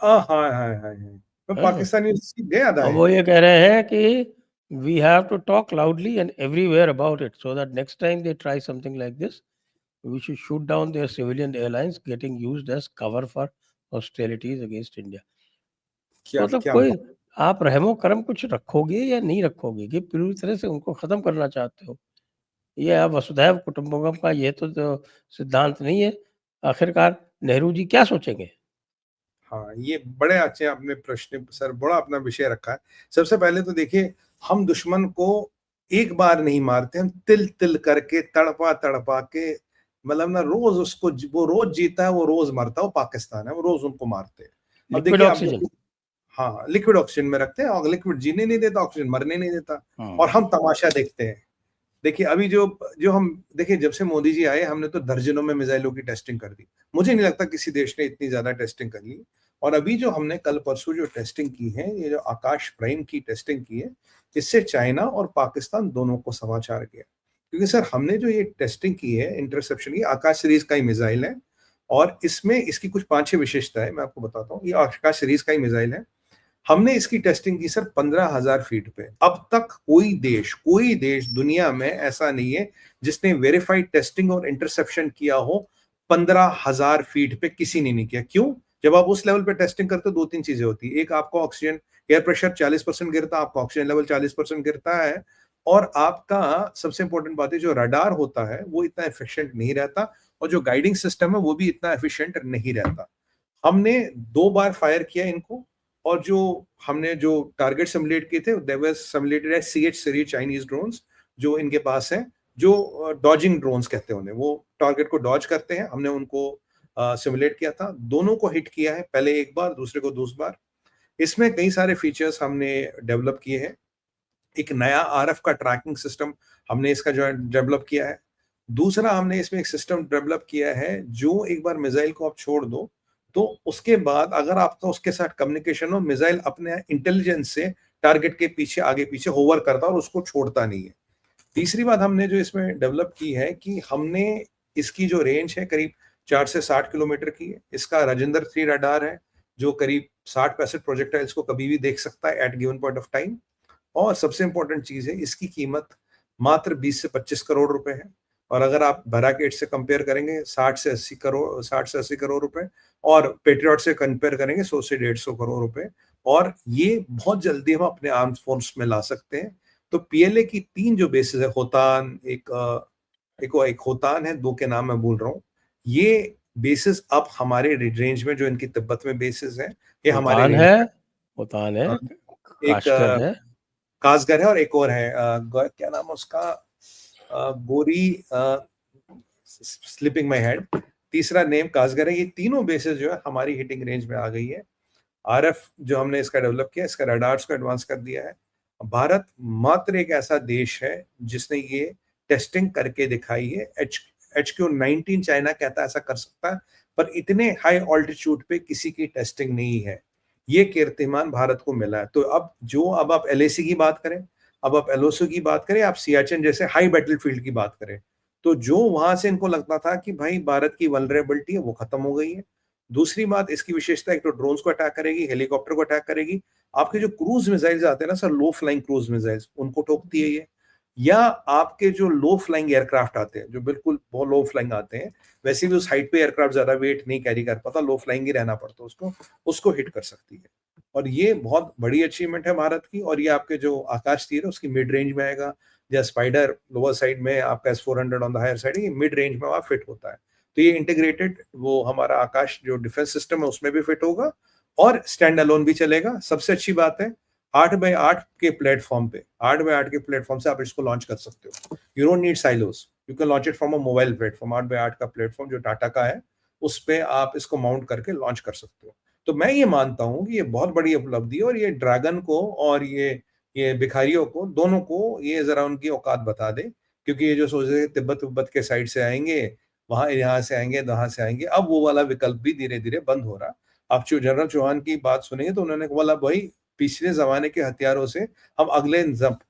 हाय हाय हाय हाय। तो हाँ, पाकिस्तानी उसकी बेअदा और है। वो ये कह रहे हैं कि we have to talk loudly and everywhere about it so that next time they try something like this we should shoot down their civilian airlines getting used as cover for hostilities against India। क्या मतलब क्या कोई आप रहमो करम कुछ रखोगे या नहीं रखोगे कि पूरी तरह से उनको खत्म करना चाहते हो? ये आप वसुधैव कुटुंबकम का ये तो सिद्धांत नहीं है। आखिरकार नेहरू जी क्या सोचेंगे? हाँ, ये बड़े अच्छे आपने प्रश्न सर, बड़ा अपना विषय रखा है। सबसे पहले तो देखिए, हम दुश्मन को एक बार नहीं मारते, हम तिल-तिल करके, तड़पा-तड़पा के, मतलब ना रोज़ उसको वो रोज़ जीता है, वो रोज़ मरता है, वो पाकिस्तान है, वो रोज़ उनको मारते हैं। अब लिक्विड देखिए, आप ऑक्सीजन। हाँ, लिक्विड ऑक्सीजन में रखते हैं और लिक्विड जीने नहीं देता, ऑक्सीजन मरने नहीं देता, और हाँ। हम तमाशा देखते हैं। देखिए अभी जो जो हम देखिए, जब से मोदी जी आए हमने तो दर्जनों में मिसाइलों की टेस्टिंग कर दी। मुझे नहीं लगता किसी देश ने इतनी ज्यादा टेस्टिंग कर ली। और अभी जो हमने कल परसों जो टेस्टिंग की है, ये जो आकाश प्राइम की टेस्टिंग की है, इससे चाइना और पाकिस्तान दोनों को समाचार गया। क्योंकि सर हमने जो ये टेस्टिंग की है इंटरसेप्शन की, आकाश सीरीज का ही मिसाइल है, और इसमें इसकी कुछ 5-6 विशेषताएं मैं आपको बताता हूँ। ये आकाश सीरीज का ही मिसाइल है। हमने इसकी टेस्टिंग की सर 15,000 फीट पे। अब तक कोई देश दुनिया में ऐसा नहीं है जिसने वेरीफाइड टेस्टिंग और इंटरसेप्शन किया हो 15,000 फीट पे, किसी ने नहीं किया। क्यों? जब आप उस लेवल पे टेस्टिंग करते हो, दो तीन चीजें होती है। एक, आपका ऑक्सीजन एयर प्रेशर 40% गिरता है, आपका ऑक्सीजन लेवल 40% गिरता है, और आपका सबसे इंपॉर्टेंट बात है, जो रडार होता है वो इतना एफिशिएंट नहीं रहता, और जो गाइडिंग सिस्टम है वो भी इतना एफिशिएंट नहीं रहता। हमने 2 बार फायर किया इनको, और जो हमने जो टारगेट सिमुलेट किए थे, there was simulated as CH series Chinese drones, जो इनके पास हैं, जो डॉजिंग ड्रोन्स कहते हैं उन्हें, वो टारगेट को डॉज करते हैं। हमने उनको सिमुलेट किया था, दोनों को हिट किया है, पहले एक बार, दूसरे को 2 बार। इसमें कई सारे फीचर्स हमने डेवलप किए हैं। एक नया RF का ट्रैकिंग सिस्टम हमने इसका जो है डेवलप किया है। दूसरा, हमने इसमें एक सिस्टम डेवलप किया है, जो एक बार मिसाइल को आप छोड़ दो, तो उसके बाद अगर आपका उसके साथ कम्युनिकेशन हो, मिसाइल अपने इंटेलिजेंस से टारगेट के पीछे आगे पीछे होवर करता है और उसको छोड़ता नहीं है। तीसरी बात हमने जो इसमें डेवलप की है, कि हमने इसकी जो रेंज है करीब 4 से 60 किलोमीटर की है। इसका राजेंद्र 3 रडार है, जो करीब 60-65 प्रोजेक्टाइल्स को कभी भी देख सकता है at given point of time. और सबसे इंपॉर्टेंट चीज है, इसकी कीमत मात्र 20 से 25 करोड़ रुपए है। और अगर आप बराक-8 से कंपेयर करेंगे, 60 से 80 करोड़ रुपए, और पेट्रियट से कंपेयर करेंगे 100 से 150 करोड़ रुपए। और ये बहुत जल्दी हम अपने आर्म फोर्स में ला सकते हैं। तो PLA की 3 जो बेसिस है, होतान, एक होतान है, 2 के नाम मैं भूल रहा हूँ। ये बेसिस अब हमारे रेंज में, जो इनकी तिब्बत में बेसिस है, ये हमारे होतान रेंज है, में। होतान है, हाँ, एक काशगर है। कासगर है, और एक और है, क्या नाम है उसका, गोरी, स्लिपिंग माय हेड। तीसरा नेम कासगर है। ये तीनों बेसेस जो है हमारी हिटिंग रेंज में आ गई है। RF जो हमने इसका डेवलप किया, इसका रडार्स को एडवांस कर दिया है। भारत मात्र एक ऐसा देश है जिसने ये टेस्टिंग करके दिखाई है, HQ-19 चाइना कहता है ऐसा कर सकता है, पर इतने हाई ऑल्टीट्यूड पे किसी की टेस्टिंग नहीं है। ये कीर्तिमान भारत को मिला है। तो अब आप LAC की बात करें, अब आप LOC की बात करें, आप सियाचिन जैसे हाई बैटलफील्ड की बात करें, तो जो वहां से इनको लगता था कि भाई भारत की वल्नरेबिलिटी है वो खत्म हो गई है। दूसरी बात, इसकी विशेषता एक तो ड्रोन्स को अटैक करेगी, हेलीकॉप्टर को अटैक करेगी, आपके जो क्रूज मिसाइल्स आते हैं ना सर, लो फ्लाइंग क्रूज मिसाइल्स, उनको ठोकती है ये। या आपके जो लो फ्लाइंग एयरक्राफ्ट आते हैं, जो बिल्कुल बहुत लो फ्लाइंग आते हैं, वैसे भी उस हाइट पे एयरक्राफ्ट ज्यादा वेट नहीं कैरी कर पाता, लो फ्लाइंग ही रहना पड़ता है उसको, उसको हिट कर सकती है। और ये बहुत बड़ी अचीवमेंट है भारत की। और ये आपके जो आकाश तीर है उसकी मिड रेंज में आएगा, या स्पाइडर लोअर साइड में, आपका S-400 on the higher side, ये मिड रेंज में वहां फिट होता है। तो ये इंटीग्रेटेड वो हमारा आकाश जो डिफेंस सिस्टम है उसमें भी फिट होगा, और स्टैंड अलोन भी चलेगा। सबसे अच्छी बात है, 8x8 के प्लेटफॉर्म पे, 8x8 के प्लेटफॉर्म से आप इसको लॉन्च कर सकते हो। You don't need silos, you can launch it from a mobile platform. 8x8 का प्लेटफॉर्म जो टाटा का है, उस पे आप इसको माउंट करके लॉन्च कर सकते हो। तो मैं ये मानता हूं कि ये बहुत बड़ी उपलब्धि है, और ये ड्रैगन को और ये भिखारियों को, दोनों को ये जरा उनकी औकात बता दे। क्योंकि ये जो सोच रहे थे तिब्बत उब्बत के साइड से आएंगे, वहां यहाँ से आएंगे, वहां से आएंगे, अब वो वाला विकल्प भी धीरे धीरे बंद हो रहा। आप जो जनरल चौहान की बात सुनेंगे तो उन्होंने बोला, भाई पिछले जमाने के हथियारों से हम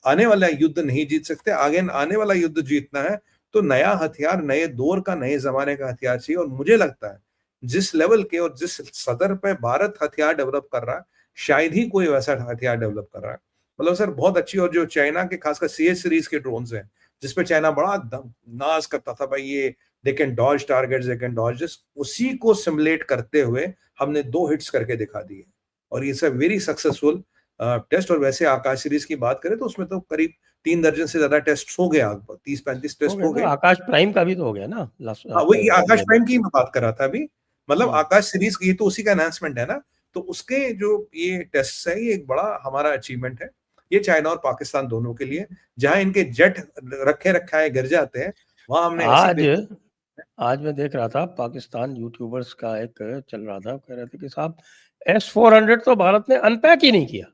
आने वाला युद्ध नहीं जीत सकते, आगे आने वाला युद्ध जीतना है तो नया हथियार, नए दौर का, नए जमाने का हथियार चाहिए। और मुझे लगता है जिस लेवल के और जिस सदर पे भारत हथियार डेवलप कर रहा है, शायद ही कोई वैसा हथियार डेवलप कर रहा है। मतलब सर बहुत अच्छी। और जो चाइना के खासकर CS सीरीज के ड्रोन्स हैं, जिसपे चाइना बड़ा नाज करता था, भाई ये they can dodge targets, they can dodge this, उसी को सिमुलेट करते हुए हमने 2 हिट्स करके दिखा दिए। और ये सब वेरी सक्सेसफुल टेस्ट। और वैसे आकाश सीरीज की बात करें तो उसमें तो करीब 3 दर्जन से ज्यादा टेस्ट हो गया, 30-35 हो टेस्ट गया हो ना, गए। आकाश प्राइम का भी तो हो गया ना लास्ट हाँ, वही आकाश ये प्राइम की मैं बात कर रहा था अभी। मतलब हम्म। आकाश सीरीज की तो उसी का एनहांसमेंट है ना। तो उसके जो ये टेस्ट है, ये एक बड़ा हमारा अचीवमेंट है। ये चाइना और पाकिस्तान दोनों के लिए, जहां इनके जेट रखे रखाए गिर जाते हैं, वहां हमने ऐसी आज आज मैं देख रहा था, पाकिस्तान यूट्यूबर्स का एक चल रहा था, कह रहे थे कि साहब S-400 तो भारत ने अनपैक ही नहीं किया।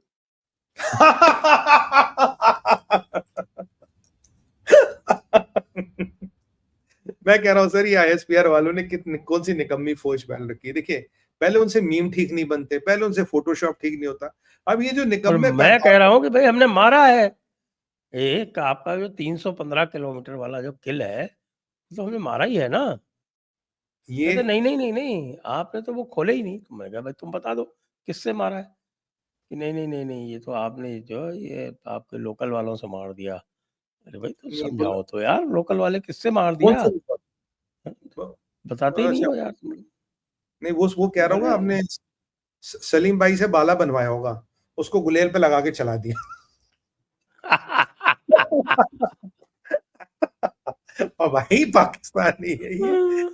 मैं कह रहा हूँ सर, ये ISPR वालों ने कितनी कौन सी निकम्मी फौज डाल रखी है। देखिए, पहले उनसे मीम ठीक नहीं बनते, पहले उनसे फोटोशॉप ठीक नहीं होता। अब ये जो और निकम्मे मैं कह रहा हूँ कि भाई हमने मारा है, एक आपका जो 315 किलोमीटर वाला जो किल है, तो हमने मारा ही है ना। ये कहते नहीं नहीं नहीं नहीं, आपने तो वो खोले ही नहीं। तो मैं कहा भाई तुम बता दो किससे मारा है। कि नहीं नहीं नहीं नहीं, ये तो आपने जो ये आपके लोकल वालों से मार दिया। अरे भाई तो नहीं बोला समझाओ तो यार, लोकल वाले किससे मार कौन दिया। सा हाँ, बताते ही नहीं अच्छा, हो यार तुम लोग। नहीं वो कह रहा होगा अरे आपने सलीम भाई से बाला बनवाया होगा, उसको गुलेल पे लगा के चला दिया। और भाई पाकिस्तानी है ये।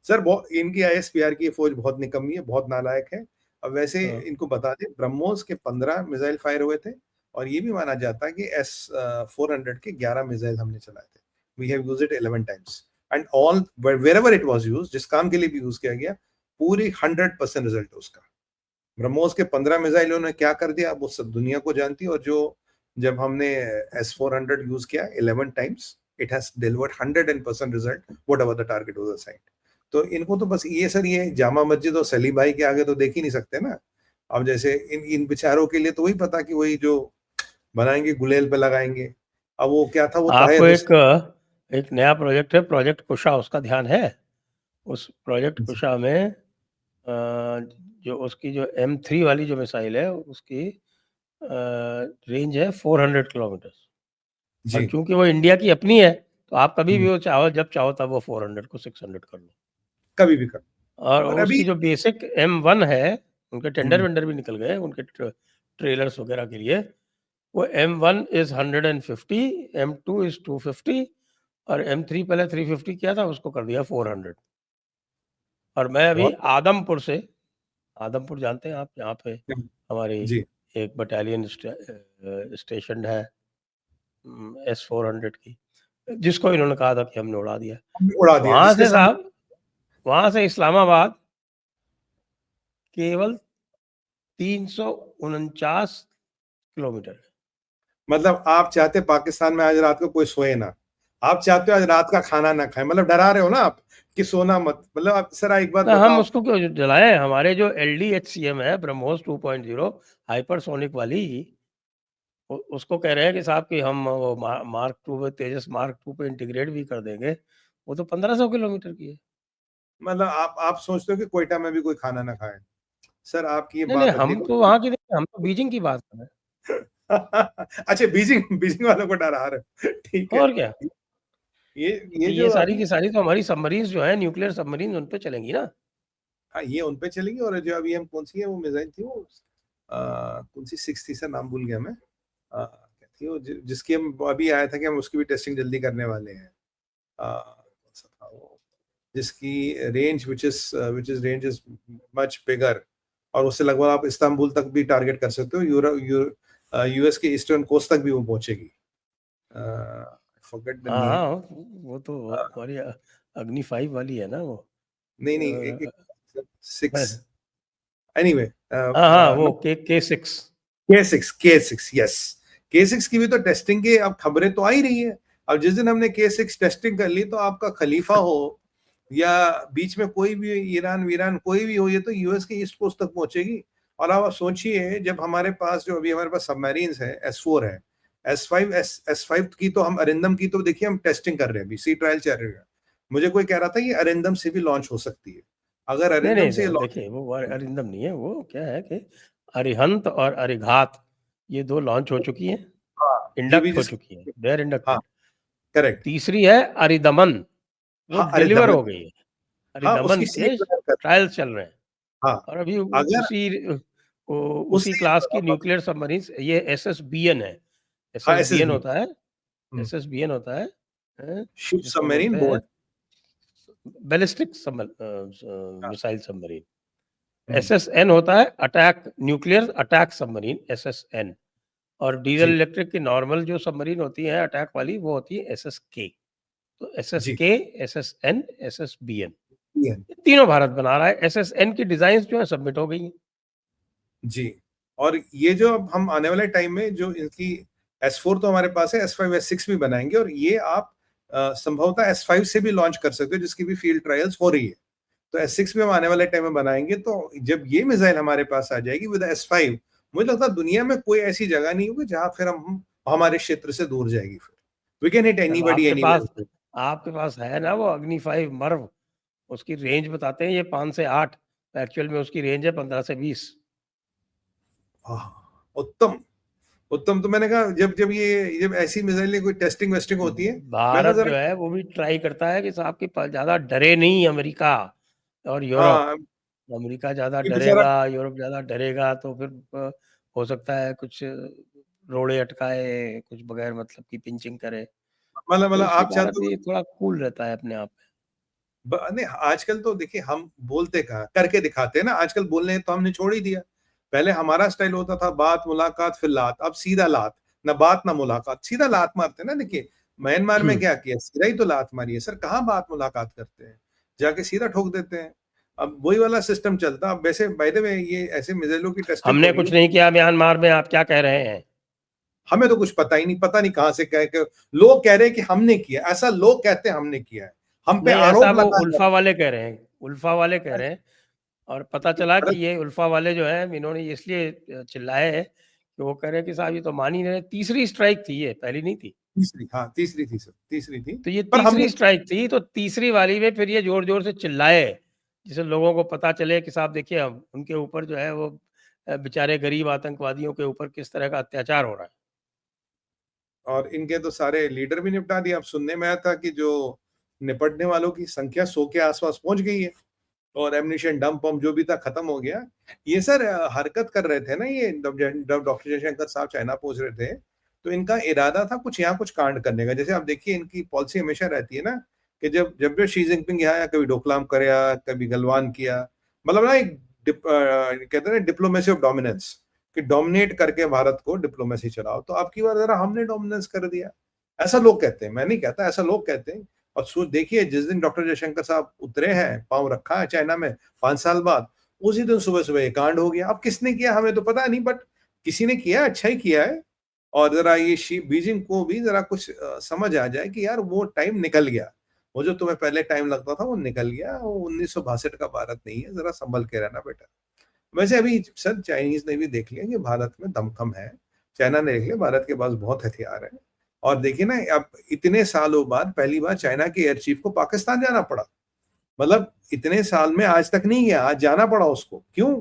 सर बहुत इनकी ISPR की फौज बहुत निकम्मी है, बहुत नालायक है। अब वैसे हाँ, इनको बता दें, ब्रह्मोस के 15 मिसाइल फायर हुए थे, और ये भी माना जाता है कि S-400 के 11 मिसाइल हमने चलाए थे। We have used it 11 times, and all wherever it was used, जिस काम के लिए भी यूज किया गया, पूरी 100% रिजल्ट है उसका। ब्रह्मोस के 15 मिसाइलों ने क्या कर दिया वो सब दुनिया को जानती है। और जो जब हमने S-400 यूज किया 11 times, it has delivered 100% result whatever the target was assigned. तो इनको तो बस ये सर, ये जामा मस्जिद और सलीम भाई के आगे तो देख ही नहीं सकते ना। अब जैसे इन इन बेचारों के लिए तो वही पता कि वही जो बनाएंगे गुलेल पे लगाएंगे। अब वो क्या था, वो आपको ताहिर एक हुसैन। एक नया प्रोजेक्ट है, प्रोजेक्ट कुशा, उसका ध्यान है? उस प्रोजेक्ट कुशा में जो उसकी जो M3 वाली जो मिसाइल है, उसकी रेंज है 400 किलोमीटर। और जी, चूंकि वो इंडिया की अपनी है, तो आप कभी भी हम्म, वो चाहो, जब चाहो तब वो 400 को 600 कर लो। कभी भी कर। और और अभी उसकी जो बेसिक M1 है, उनके टेंडर हम्म, वेंडर भी निकल गए उनके ट्रेलर्स वगैरह के लिए। वो M1 इज 150, M2 इज 250, और M3 पहले 350 किया था, उसको कर दिया 400। और मैं अभी बहुत आदमपुर से, आदमपुर जानते हैं आप, यहाँ पे हमारी जी, एक बटालियन स्टेशन है S-400 की, जिसको इन्होंने कहा था कि हमने उड़ा दिया। हमने उड़ा दिया वहां जिसके से सामने। साहब, वहां से इस्लामाबाद केवल 349 किलोमीटर है। मतलब आप चाहते पाकिस्तान में आज रात को कोई सोए ना, आप चाहते हो आज रात का खाना ना खाएं, मतलब डरा रहे हो ना आप कि सोना मत, मतलब आप सर एक बात ना हम बताओ। उसको क्यों जलाएं? हमारे जो LDHCM है, ब्रह्मोस 2.0 हाइपरसोनिक वाली, उसको कह रहे हैं कि साहब कि हम वो मार्क 2 पे, तेजस मार्क 2 पे इंटीग्रेट भी कर देंगे। वो तो 1500 किलोमीटर की है। मतलब आप सोचते हो कि क्वेटा में भी कोई खाना ना खाए? सर आपकी ये नहीं, नहीं, बात हम देखो। तो वहाँ की नहीं, हम तो बीजिंग की बात कर रहे हैं। अच्छा, बीजिंग बीजिंग वालों को डरा रहे हो, ठीक है। और क्या? ये क्योंकि ये ये जो सारी अभी, की सारी तो हमारी सबमरीन्स जो हैं, न्यूक्लियर सबमरीन, उन पे चलेंगी ना। हाँ, ये उन पे चलेगी। और जो अभी हम कौन सी है वो मिसाइल थी वो, कौन सी 6 थी सर, नाम भूल गया मैं। क्या थी वो जिसकी हम अभी आया था कि हम उसकी भी टेस्टिंग जल्दी करने वाले हैं। कौन सा था वो, जिसकी range which is range is much bigger, और उससे लगभग आप इस्तांबुल तक भी टारगेट कर सकते हो, यूएस के ईस्टर्न कोस्ट तक भी वो पहुंचेगी। फॉरगेट द हाँ, नेम। हाँ, वो तो हमारी अग्नि 5 वाली है ना वो। नहीं नहीं, एक अ, एक 6, है। एनीवे, हाँ, हाँ, वो K6। के सिक्स, यस। के सिक्स की भी तो टेस्टिंग की अब खबरें तो आ ही रही है। अब जिस दिन हमने के सिक्स टेस्टिंग कर ली, तो आपका खलीफा हो या बीच में कोई भी ईरान वीरान कोई भी हो, ये तो यूएस के ईस्ट कोस्ट तक पहुंचेगी। और अब आप सोचिए, जब हमारे पास जो अभी हमारे पास सबमरीन्स है, S4 है, S5 की तो हम अरिंदम की तो देखिए हम टेस्टिंग कर रहे हैं, अभी सी ट्रायल चल रही है। मुझे कोई कह रहा था ये अरिंदम से भी लॉन्च हो सकती है। अगर नहीं, अरिंदम नहीं, से लॉन्च, देखिए वो अरिंदम नहीं है, वो क्या है कि अरिहंत और अरिघात, ये 2 लॉन्च हो चुकी हैं, हाँ, ये भी इंडक्ट हो जिस, चुकी हैं, दे आर हाँ, इंडक्टेड। करेक्ट। तीसरी है अरिदमन, वो हाँ, अरे डिलीवर दमन, हो गई है। हाँ अरिदमन उसकी सी के ट्रायल कर, ट्रायल्स चल रहे हैं। हाँ, और अभी अगर उसी उससे, क्लास की न्यूक्लियर सबमरीन्स, ये एसएसबीएन है। हाँ, एसएसबीएन एसएसबी, होता है, एसएसबीएन होता है, शिप जिसको सबमरीन बोलते हैं बोर्ड, बैलिस्टिक हाँ, मिसाइल सबमरीन। हम्म, एसएसएन होता है attack, nuclear attack submarine, SSN. और डीजल जी इलेक्ट्रिक की नॉर्मल जो सबमरीन होती है अटैक वाली, वो होती है एसएसके। तो जी, एसएसके, एसएसएन, एसएसबीएन, ये, ये तीनों भारत बना रहा है। एसएसएन की डिजाइन जो है सबमिट हो गई हैं। जी। और ये जो अब हम आने वाले टाइम में जो इनकी S4 तो हमारे पास है, S5 S6 भी बनाएंगे, और ये आप संभवतः S5 से भी लॉन्च कर सकते हो, जिसकी भी फील्ड ट्रायल्स हो रही है। तो S6 में हम आने वाले टाइम में बनाएंगे, तो जब ये मिसाइल हमारे पास आ जाएगी विद S5, मुझे लगता है दुनिया में कोई ऐसी जगह नहीं होगी जहां फिर हम हमारे क्षेत्र से दूर जाएगी फिर। वी कैन हिट अब एनीबॉडी एनीवेयर। आपके पास है ना वो अग्नि 5 मर्व, उसकी रेंज बताते हैं ये 5 से 8, एक्चुअल में उसकी रेंज है 15 से 20। उत्तम, उत्तम। तो मैंने कहा जब जब ये जब ऐसी मिसाइलें कोई टेस्टिंग वेस्टिंग होती है, मैं तो भारत जरा, जो है वो भी ट्राई करता है कि साहब कि ज़्यादा डरे नहीं अमेरिका और यूरोप। हाँ, अमेरिका ज़्यादा ये बेचारा, डरेगा, यूरोप ज़्यादा डरेगा, तो फिर हो सकता है कुछ रोड़े अटकाए, कुछ बगैर मतलब की पिंचिंग करे। तो इसलिए आप भारत चाहते हो, भी थोड़ा कूल रहता है अपने आप में। नहीं आजकल तो देखिए हम बोलते कहाँ करके दिखाते हैं ना, आजकल बोलने तो हमने छोड़ ही दिया। पहले हमारा स्टाइल होता था बात मुलाकात फिर लात, अब सीधा लात, ना बात ना मुलाकात, सीधा लात मारते हैं ना। देखिए म्यांमार में क्या किया, सीधा ही तो लात मारी है सर, कहाँ बात मुलाकात करते हैं, जाके सीधा ठोक देते हैं। अब वही वाला सिस्टम चलता। अब वैसे बाय द वे ये ऐसे मिसाइलों की टेस्टिंग हो हमने रही कुछ है, नहीं किया म्यांमार में, आप क्या कह रहे हैं? हमें तो कुछ पता ही नहीं, पता नहीं कहाँ से कह के लोग कह रहे हैं कि हमने किया, ऐसा लोग कहते हैं हमने किया है, हम पे नहीं, ऐसा आरोप वो लगाया उल्फा वाले कह रहे हैं, उल्फा वाले कह रहे हैं। और पता चला कि जाता है। ये उल्फा वाले जो हैं, इन्होंने इसलिए चिल्लाए हैं कि वो कह रहे हैं कि साहब ये तो मान ही नहीं रहे। तीसरी स्ट्राइक थी ये, पहली नहीं थी। तीसरी, हाँ तीसरी थी सर, तीसरी थी। तो ये पर हमने, तीसरी स्ट्राइक थी, तो तीसरी वाली में फिर ये ज़ोर-ज़ोर से चिल्लाए, जिससे लोगों को पता चले कि साहब देखिए अब उनके ऊपर जो है वो बेचारे गरीब आतंकवादियों के ऊपर किस तरह का अत्याचार हो रहा है। और इनके तो सारे लीडर भी निपटा दिए। अब सुनने में आया था कि जो निपटने वालों की संख्या 100 के आसपास पहुंच गई है, और एमनिशन डंप वंप जो भी था खत्म हो गया। ये सर हरकत कर रहे थे ना, ये जब डॉक्टर जयशंकर साहब चाइना पहुंच रहे थे, तो इनका इरादा था कुछ यहाँ कुछ कांड करने का। जैसे आप देखिए इनकी पॉलिसी हमेशा रहती है ना कि जब जब भी शी जिनपिंग यहाँ आया, कभी डोकलाम कराया, कभी गलवान किया, मतलब ना एक कहते हैं ना डिप्लोमेसी ऑफ डोमिनेंस, कि डोमिनेट करके भारत को डिप्लोमेसी चलाओ। तो अब की बार जरा हमने डोमिनेंस कर दिया, ऐसा लोग कहते हैं, मैं नहीं कहता, ऐसा लोग कहते हैं। और सोच देखिए जिस दिन डॉक्टर जयशंकर साहब उतरे हैं, पांव रखा है चाइना में 5 साल बाद, उसी दिन सुबह सुबह ये कांड हो गया। अब किसने किया हमें तो पता नहीं, बट किसी ने किया, अच्छा ही किया है। और जरा ये बीजिंग को भी जरा कुछ समझ आ जाए कि यार वो टाइम निकल गया, वो जो तुम्हें पहले टाइम लगता था वो निकल गया, वो 1962 का भारत नहीं है, जरा संभल के रहना बेटा। वैसे अभी सर चाइनीज ने भी देख लिया कि भारत में दमखम है, चाइना ने देख लिया भारत के पास बहुत हथियार है, और देखिए ना अब इतने सालों बाद पहली बार चाइना के एयर चीफ को पाकिस्तान जाना पड़ा। मतलब इतने साल में आज तक नहीं गया, आज जाना पड़ा उसको, क्यों?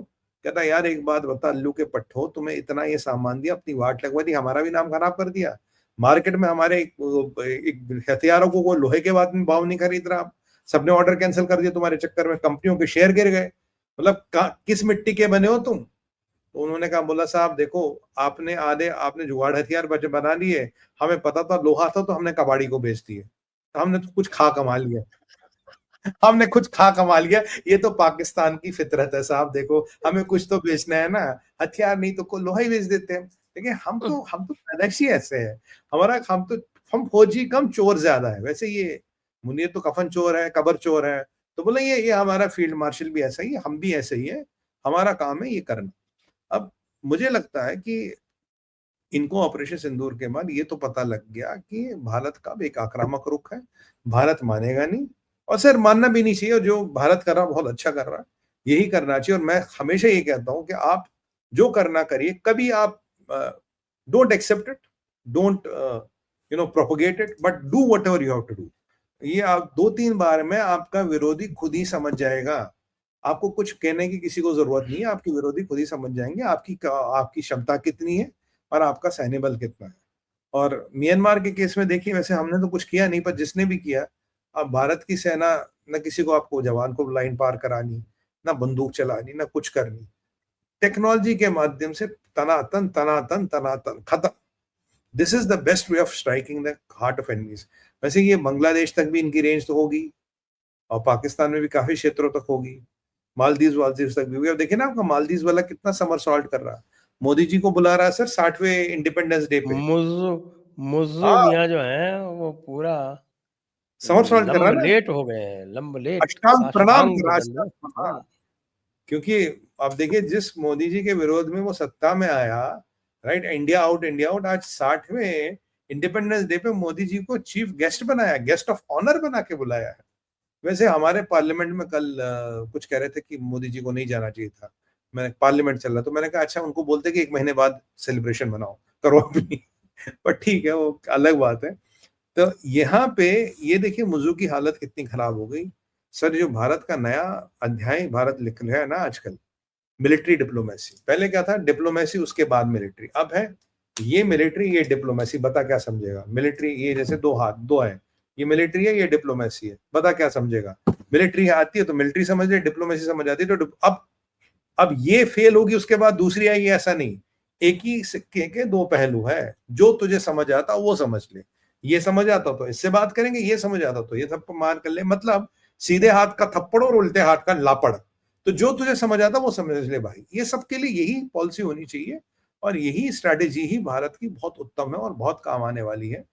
कहता यार एक बात बता अल्लू के पट्टो, तुम्हें इतना ये सामान दिया, अपनी वाट लगवा दी, हमारा भी नाम खराब कर दिया, मार्केट में हमारे एक हथियारों को कोई लोहे के बाद में भाव नहीं खरीद रहा, सबने ऑर्डर कैंसिल कर दिया तुम्हारे चक्कर में, कंपनियों के शेयर गिर गए, मतलब किस मिट्टी के बने हो तुम? तो उन्होंने कहा बोला साहब देखो, आपने जुगाड़ हथियार बना लिए, हमें पता था लोहा था तो हमने कबाड़ी को बेच दिए, तो हमने तो कुछ खा कमा लिया। हमने कुछ खा कमा लिया, ये तो पाकिस्तान की फितरत है साहब, देखो हमें कुछ तो बेचना है ना, हथियार नहीं तो लोहा ही बेच देते हैं। देखिए हम तो पैदाइश ही ऐसे है, हम फौजी कम चोर ज्यादा है। वैसे ये मुनीर तो कफन चोर है, कबर चोर है, तो बोले ये हमारा फील्ड मार्शल भी ऐसा ही है, हम भी ऐसे ही है, हमारा काम है ये करना। अब मुझे लगता है कि इनको ऑपरेशन सिंदूर के बाद ये तो पता लग गया कि भारत का एक आक्रामक रुख है, भारत मानेगा नहीं, और सर मानना भी नहीं चाहिए, और जो भारत कर रहा बहुत अच्छा कर रहा है, यही करना चाहिए। और मैं हमेशा ये कहता हूं कि आप जो करना करिए, कभी आप don't accept it, don't propagate it, but do whatever you have to do. ये आप 2-3 बार में आपका विरोधी खुद ही समझ जाएगा, आपको कुछ कहने की किसी को जरूरत नहीं है, आपके विरोधी खुद ही समझ जाएंगे आपकी क्षमता कितनी है और आपका सैन्य बल कितना है। और म्यांमार के केस में देखिए, वैसे हमने तो कुछ किया नहीं, पर जिसने भी किया, अब भारत की सेना न किसी को, आपको जवान को लाइन पार करानी, ना बंदूक चलानी, ना कुछ करनी, टेक्नोलॉजी के माध्यम से तनातन तनातन तनातन खत्म। This is the best way of striking the heart of enemies. वैसे ये बांग्लादेश तक भी इनकी रेंज तो होगी, और पाकिस्तान में भी काफी क्षेत्रों तक होगी, मालदीव वालदीव तक भी होगी। अब देखिए ना आपका मालदीव वाला कितना समरसॉल्ट कर रहा है, मोदी जी को बुला रहा है सर 60वें इंडिपेंडेंस डे पे। मुज़्ज़ो मुज़्ज़ो हाँ, मियाँ जो हैं वो पूरा समरसॉल्ट कर रहा है ना, लंबलेट हो गए हैं, लंबलेट, अष्टांग प्रणाम साष्टांग कर रहा है दंडवत सर। हाँ, प्रणाम। क्योंकि आप देखिए जिस मोदी जी के विरोध में वो सत्ता में आया, राइट, इंडिया आउट, आज 60वें इंडिपेंडेंस डे पे मोदी जी को चीफ गेस्ट बनाया, गेस्ट ऑफ ऑनर बना के बुलाया है। वैसे हमारे पार्लियामेंट में कल कुछ कह रहे थे कि मोदी जी को नहीं जाना चाहिए था, मैंने पार्लियामेंट चल रहा, तो मैंने कहा अच्छा उनको बोलते कि 1 महीने बाद सेलिब्रेशन मनाओ, करो अपनी। पर ठीक है, वो अलग बात है। तो यहाँ पे ये देखिए मुजू की हालत कितनी खराब हो गई। सर जो भारत का नया अध्याय भारत लिख रहा है ना आजकल, मिलिट्री डिप्लोमेसी, पहले क्या था, डिप्लोमेसी उसके बाद मिलिट्री, अब है ये मिलिट्री ये डिप्लोमेसी, बता क्या समझेगा मिलिट्री, ये जैसे दो हाथ दो है, ये मिलिट्री है ये डिप्लोमेसी है, बता क्या समझेगा। मिलिट्री आती है तो मिलिट्री समझ ले, डिप्लोमेसी समझ आती है तो अब ये फेल होगी उसके बाद दूसरी आएगी, ऐसा नहीं, एक ही सिक्के के दो पहलू है, जो तुझे समझ आता वो समझ ले, ये समझ आता तो इससे बात करेंगे, ये समझ आता तो ये थप्पड़ मार कर ले, मतलब सीधे हाथ का थप्पड़ और उल्टे हाथ का लापड़, तो जो तुझे समझ आता वो समझ ले भाई। ये सबके लिए यही पॉलिसी होनी चाहिए, और यही स्ट्रैटेजी ही भारत की बहुत उत्तम है और बहुत काम आने वाली है।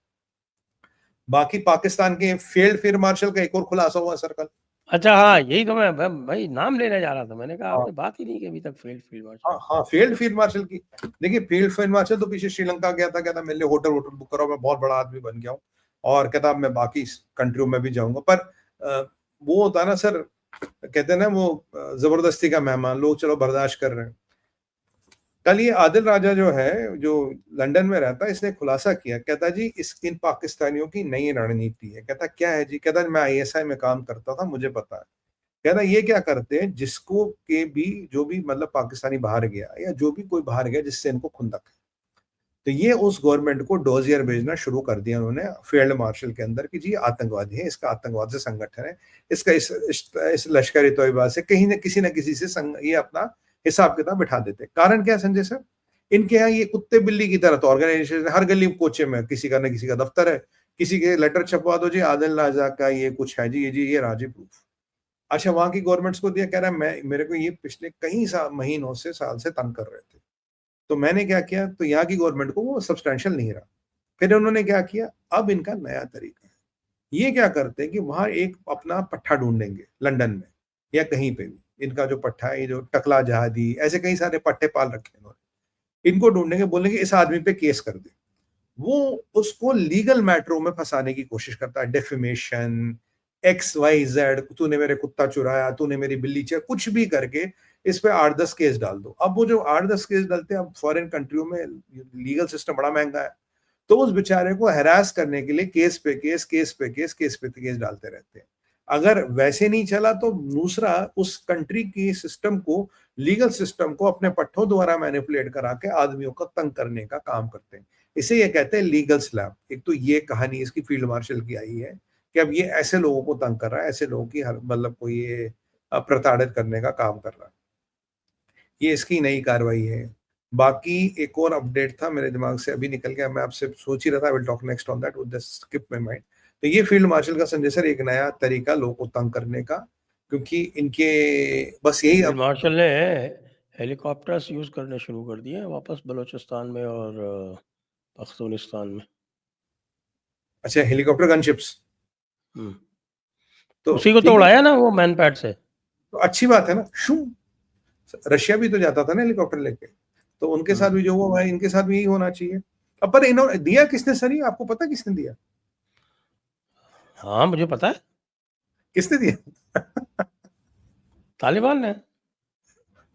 बाकी पाकिस्तान के फेल्ड फील्ड मार्शल का एक और खुलासा हुआ सर कल। अच्छा हाँ, यही तो मैं भाई नाम लेने जा रहा था, मैंने कहा हाँ, आपने बात ही नहीं की अभी तक फील्ड मार्शल हाँ, की। हाँ, फील्ड फील्ड मार्शल की। देखिए फील्ड फील्ड मार्शल तो पीछे श्रीलंका गया था, कहता मेरे लिए होटल वोटल बुक करो, मैं बहुत बड़ा आदमी बन गया हूँ, और कहता मैं बाकी कंट्रियों में भी जाऊंगा, पर वो होता ना सर, कहते हैं ना वो जबरदस्ती का मेहमान, लोग चलो बर्दाश्त कर रहे हैं। कल ये आदिल राजा जो है, जो लंदन में रहता है, इसने खुलासा किया, कहता जी इन पाकिस्तानियों की नई रणनीति है। कहता क्या है जी? कहता मैं आईएसआई में काम करता था, मुझे पता है। कहता ये क्या करते हैं, जिसको के भी जो भी मतलब पाकिस्तानी बाहर गया या जो भी कोई बाहर गया जिससे इनको खुंदक है, तो ये उस गवर्नमेंट को डोजियर भेजना शुरू कर दिया उन्होंने फील्ड मार्शल के अंदर कि जी आतंकवादी है, इसका आतंकवाद से संगठन है, इसका इस लश्करी तोयबा से कहीं न किसी से ये अपना हिसाब किताब बिठा देते। कारण क्या है संजय सर? इनके यहाँ ये कुत्ते बिल्ली की तरह तो ऑर्गेनाइजेशन, हर गली कोचे में किसी का न किसी का दफ्तर है, किसी के लेटर छपवा दो जी आदिल राजा का ये कुछ है जी, ये राजी प्रूफ। अच्छा वहां की गवर्नमेंट्स को दिया, कह रहा है मैं मेरे को ये पिछले कई महीनों से साल से तंग कर रहे थे, तो मैंने क्या किया, तो यहाँ की गवर्नमेंट को वो सब्सटैंशियल नहीं रहा। फिर उन्होंने क्या किया, अब इनका नया तरीका है, ये क्या करते हैं कि वहां एक अपना पट्टा ढूंढेंगे लंदन में या कहीं पे भी, इनका जो पट्टा है, ये जो टकला जहादी, ऐसे कई सारे पट्टे पाल रखे हैं इन्होंने, इनको ढूंढेंगे, बोलेंगे इस आदमी पे केस कर दे। वो उसको लीगल मैटरों में फंसाने की कोशिश करता है, डेफेमेशन, XYZ, तूने मेरे कुत्ता चुराया, तूने मेरी बिल्ली चुराई, कुछ भी करके इस पे 8-10 केस डाल दो। अब वो जो 8-10 केस डालते हैं, अब फॉरेन कंट्रियों में लीगल सिस्टम बड़ा महंगा है, तो उस बेचारे को हैरास करने के लिए केस पे केस, केस पे केस, केस पे केस डालते रहते हैं। अगर वैसे नहीं चला तो दूसरा उस कंट्री की सिस्टम को, लीगल सिस्टम को अपने पट्टों द्वारा मैनिपुलेट करा के आदमियों को तंग करने का काम करते हैं। इसे ये कहते हैं लीगल स्लैप। एक तो ये कहानी इसकी फील्ड मार्शल की आई है कि अब ये ऐसे लोगों को तंग कर रहा है, ऐसे लोगों की मतलब कोई ये प्रताड़ित करने का काम कर रहा है। ये इसकी नई कार्रवाई है। बाकी एक और अपडेट था, मेरे दिमाग से अभी निकल गया, मैं आपसे सोच ही रहा था, I will talk next on that, would just skip my mind. तो ये फील्ड मार्शल का संजय सर एक नया तरीका लोगों को तंग करने का, क्योंकि इनके बस यही फील्ड अब मार्शल ने हेलीकॉप्टर्स यूज़ करने शुरू कर दिए हैं वापस बलूचिस्तान में और पख्तूनिस्तान में। अच्छा, हेलीकॉप्टर गनशिप्स, हुँ। तो उसी को तो ठीक है, उड़ाया ना वो मैनपैड से। तो अच्छी बात है ना। शू, रशिया भी तो जाता था ना हेलीकॉप्टर लेके, तो उनके साथ हुँ। भी जो हुआ है, इनके साथ भी यही होना चाहिए। अब पर इन्होंने दिया किसने सर, ये आपको पता है किसने दिया? हाँ, मुझे पता है, किसने दिया? तालिबान ने।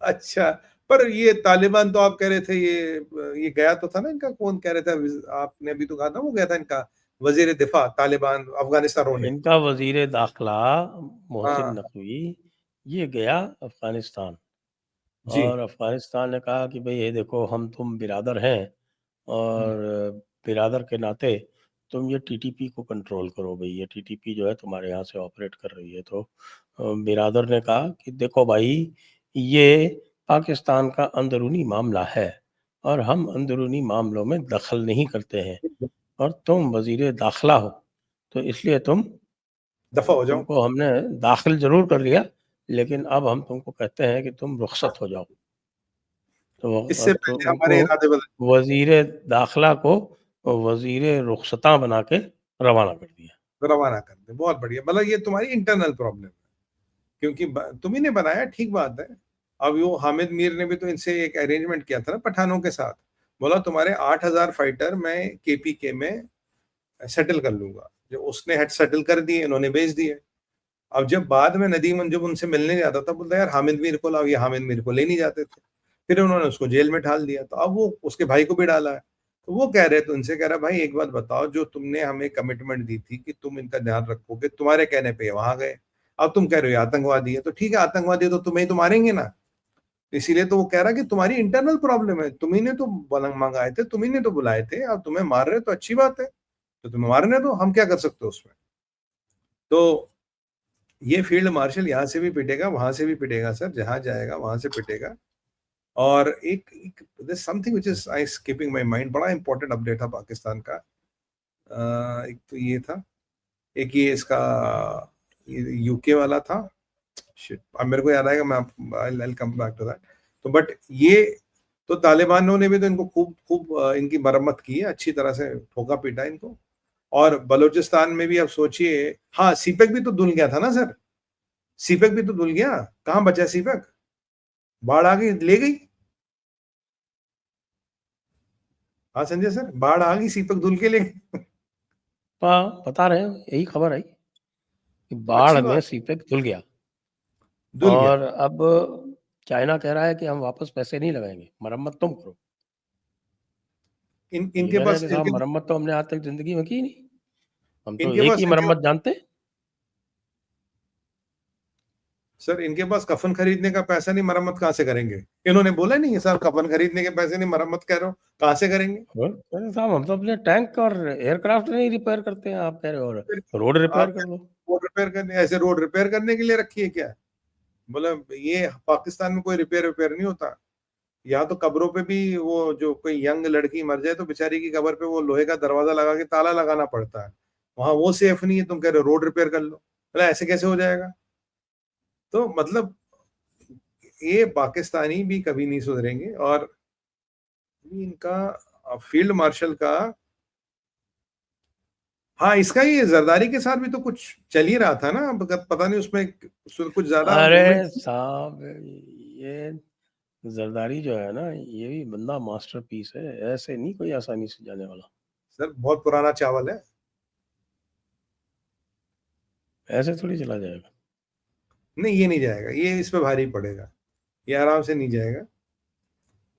अच्छा, पर ये तालिबान तो आप कह रहे थे ये गया तो था ना इनका, कौन कह रहे थे, आपने अभी तो कहा था वो गया था इनका वज़ीर दिफा तालिबान अफ़गानिस्तान रोने। इनका वज़ीर दाखिला मोहसिन हाँ, नकवी, ये गया अफ़गानिस्तान जी, और अफ़गानिस्तान ने कहा कि भई ये देखो हम तुम बिरादर हैं हुँ, और बिरादर के नाते तुम ये टीटीपी को कंट्रोल करो भई, ये टीटीपी जो है तुम्हारे यहाँ से ऑपरेट कर रही है। तो बिरादर ने कहा कि देखो भाई, ये पाकिस्तान का अंदरूनी मामला है और हम अंदरूनी मामलों में दखल नहीं करते हैं और तुम वज़ीर दाखिला हो, तो इसलिए दफ़ा हो जाओ। तुमको हमने दाखिल ज़रूर कर लिया, लेकिन अब हम तुमको कहते हैं कि तुम रुख़सत हो जाओ। तो इससे अब तो पहले उनको हमारे इरादे बदल, वज़ीर दाखिला को वज़ीर रुख़सता बना के रवाना कर दिया। रवाना कर दें, बहुत बढ़िया। मतलब ये तुम्हारी इंटरनल प्रॉब्लम है, क्योंकि ब तुम ही ने बनाया, ठीक बात है। अब वो हामिद मीर ने भी तो इनसे एक अरेंजमेंट किया था ना पठानों के साथ, बोला तुम्हारे 8,000 फाइटर मैं केपीके में सेटल कर लूँगा। जो उसने हेड सेटल कर दिए, इन्होंने भेज दिए। अब जब बाद में नदीम जब उनसे मिलने जाता था, बोलता यार हामिद मीर को लाओ, ये हामिद मीर को ले नहीं जाते थे। फिर उन्होंने उसको जेल में डाल दिया, तो अब वो उसके भाई को भी डाला है। तो वो कह रहे थे उनसे, कह रहा भाई एक बात बताओ, जो तुमने हमें कमिटमेंट दी थी कि तुम इनका ध्यान रखोगे, तुम्हारे कहने पे ये वहां गए, अब तुम कह रहे हो ये आतंकवादी है, तो ठीक है आतंकवादी है तो तुम्हें ही तो मारेंगे ना। इसीलिए तो वो कह रहा है कि तुम्हारी इंटरनल प्रॉब्लम है, तुम्ही ने तो मंगाए थे, तुम्ही ने तो बुलाए थे, अब तुम्हें मार रहे हो तो अच्छी बात है, तो तुम्हें मारने दो, हम क्या कर सकते हो उसमें। तो ये फील्ड मार्शल यहाँ से भी पिटेगा, वहां से भी पिटेगा सर, जहां जाएगा वहां से पिटेगा। और एक something which is I keeping my mind, बड़ा इंपॉर्टेंट अपडेट था पाकिस्तान का। एक तो ये था, एक ये इसका यूके वाला था। शिट, अब मेरे को याद आएगा, मैं I will come back to that. तो बट ये तो तालिबानों ने भी तो इनको खूब खूब इनकी मरम्मत की है, अच्छी तरह से ठोका पीटा इनको। और बलूचिस्तान में भी अब सोचिए, हाँ सीपेक भी तो धुल गया था ना सर, सीपेक भी तो धुल गया, कहाँ बचा सीपेक, बाढ़ आ गई ले गई। हाँ संजय सर, बाढ़ आ गई, सीपेक धुल के ले गई। हाँ, बता रहे हैं, यही खबर आई कि तो अच्छी बाढ़ में बात, सीपेक धुल गया धुल गया। और अब चाइना कह रहा है कि हम वापस पैसे नहीं लगाएँगे, मरम्मत तुम करो। ये इनके कह रहे हैं पास कि साहब मरम्मत तो हमने आज तक ज़िंदगी में की नहीं, हम तो इनके एक पास ही संजय मरम्मत जानते हैं। सर, इनके पास कफन खरीदने का पैसा नहीं, मरम्मत कहाँ से करेंगे? इन्होंने बोला नहीं है सर, कफन खरीदने के पैसे नहीं, मरम्मत कह रहे हो, कहाँ से करेंगे? हाँ, कह रहे साहब हम तो अपने टैंक और एयरक्राफ्ट नहीं रिपेयर करते हैं, आप कह रहे हो और फिर रोड रिपेयर आप कर दो। रोड रिपेयर करने, ऐसे रोड रिपेयर करने के लिए रखी है क्या? बोला ये पाकिस्तान में कोई रिपेयर वेपेयर नहीं होता। यहाँ तो कब्रों पे भी वो जो कोई यंग लड़की मर जाए तो बेचारी की कब्र पे वो लोहे का दरवाजा लगा के ताला लगाना पड़ता है। वहां वो सेफ नहीं है, तुम कह रहे हो रोड रिपेयर कर लो। बोला ऐसे कैसे हो जाएगा? तो मतलब ये पाकिस्तानी भी कभी नहीं सुधरेंगे। और इनका फील्ड मार्शल का, हाँ इसका ये जरदारी के साथ भी तो कुछ चल ही रहा था ना, पता नहीं उसमें कुछ ज्यादा मूवमेंट। अरे साहब, ये जरदारी जो है ना, ये भी बंदा मास्टरपीस है, ऐसे नहीं कोई आसानी से जाने वाला। सर बहुत पुराना चावल है। ऐसे थोड़ी चला जाएगा। नहीं, ये नहीं जाएगा, ये इस पे भारी पड़ेगा, ये आराम से नहीं जाएगा।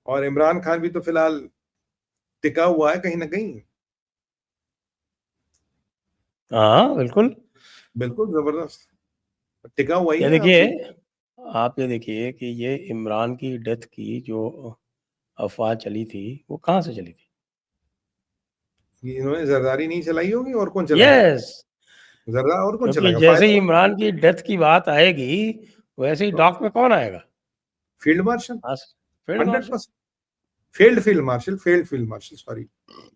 और इमरान खान भी तो फिलहाल टिका हुआ है कहीं ना कहीं। हाँ, बिल्कुल। बिल्कुल जबरदस्त टिका हुआ ही ये है देखिए, अभी। आप ये देखिए कि ये इमरान की डेथ की जो अफ़वाह चली थी, वो कहाँ से चली थी? ये इन्होंने जरदारी नहीं चलाई होगी, और कौन चलाएगा? यस, जरदार और कौन क्योंकि चलाएगा, जैसे ही फायदा। इमरान की डेथ की बात आएगी, वैसे ही तो डॉक में कौन आएगा? फील्ड मार्शल, हाँ, field marshal. 100%। Failed field marshal, failed field marshal, sorry,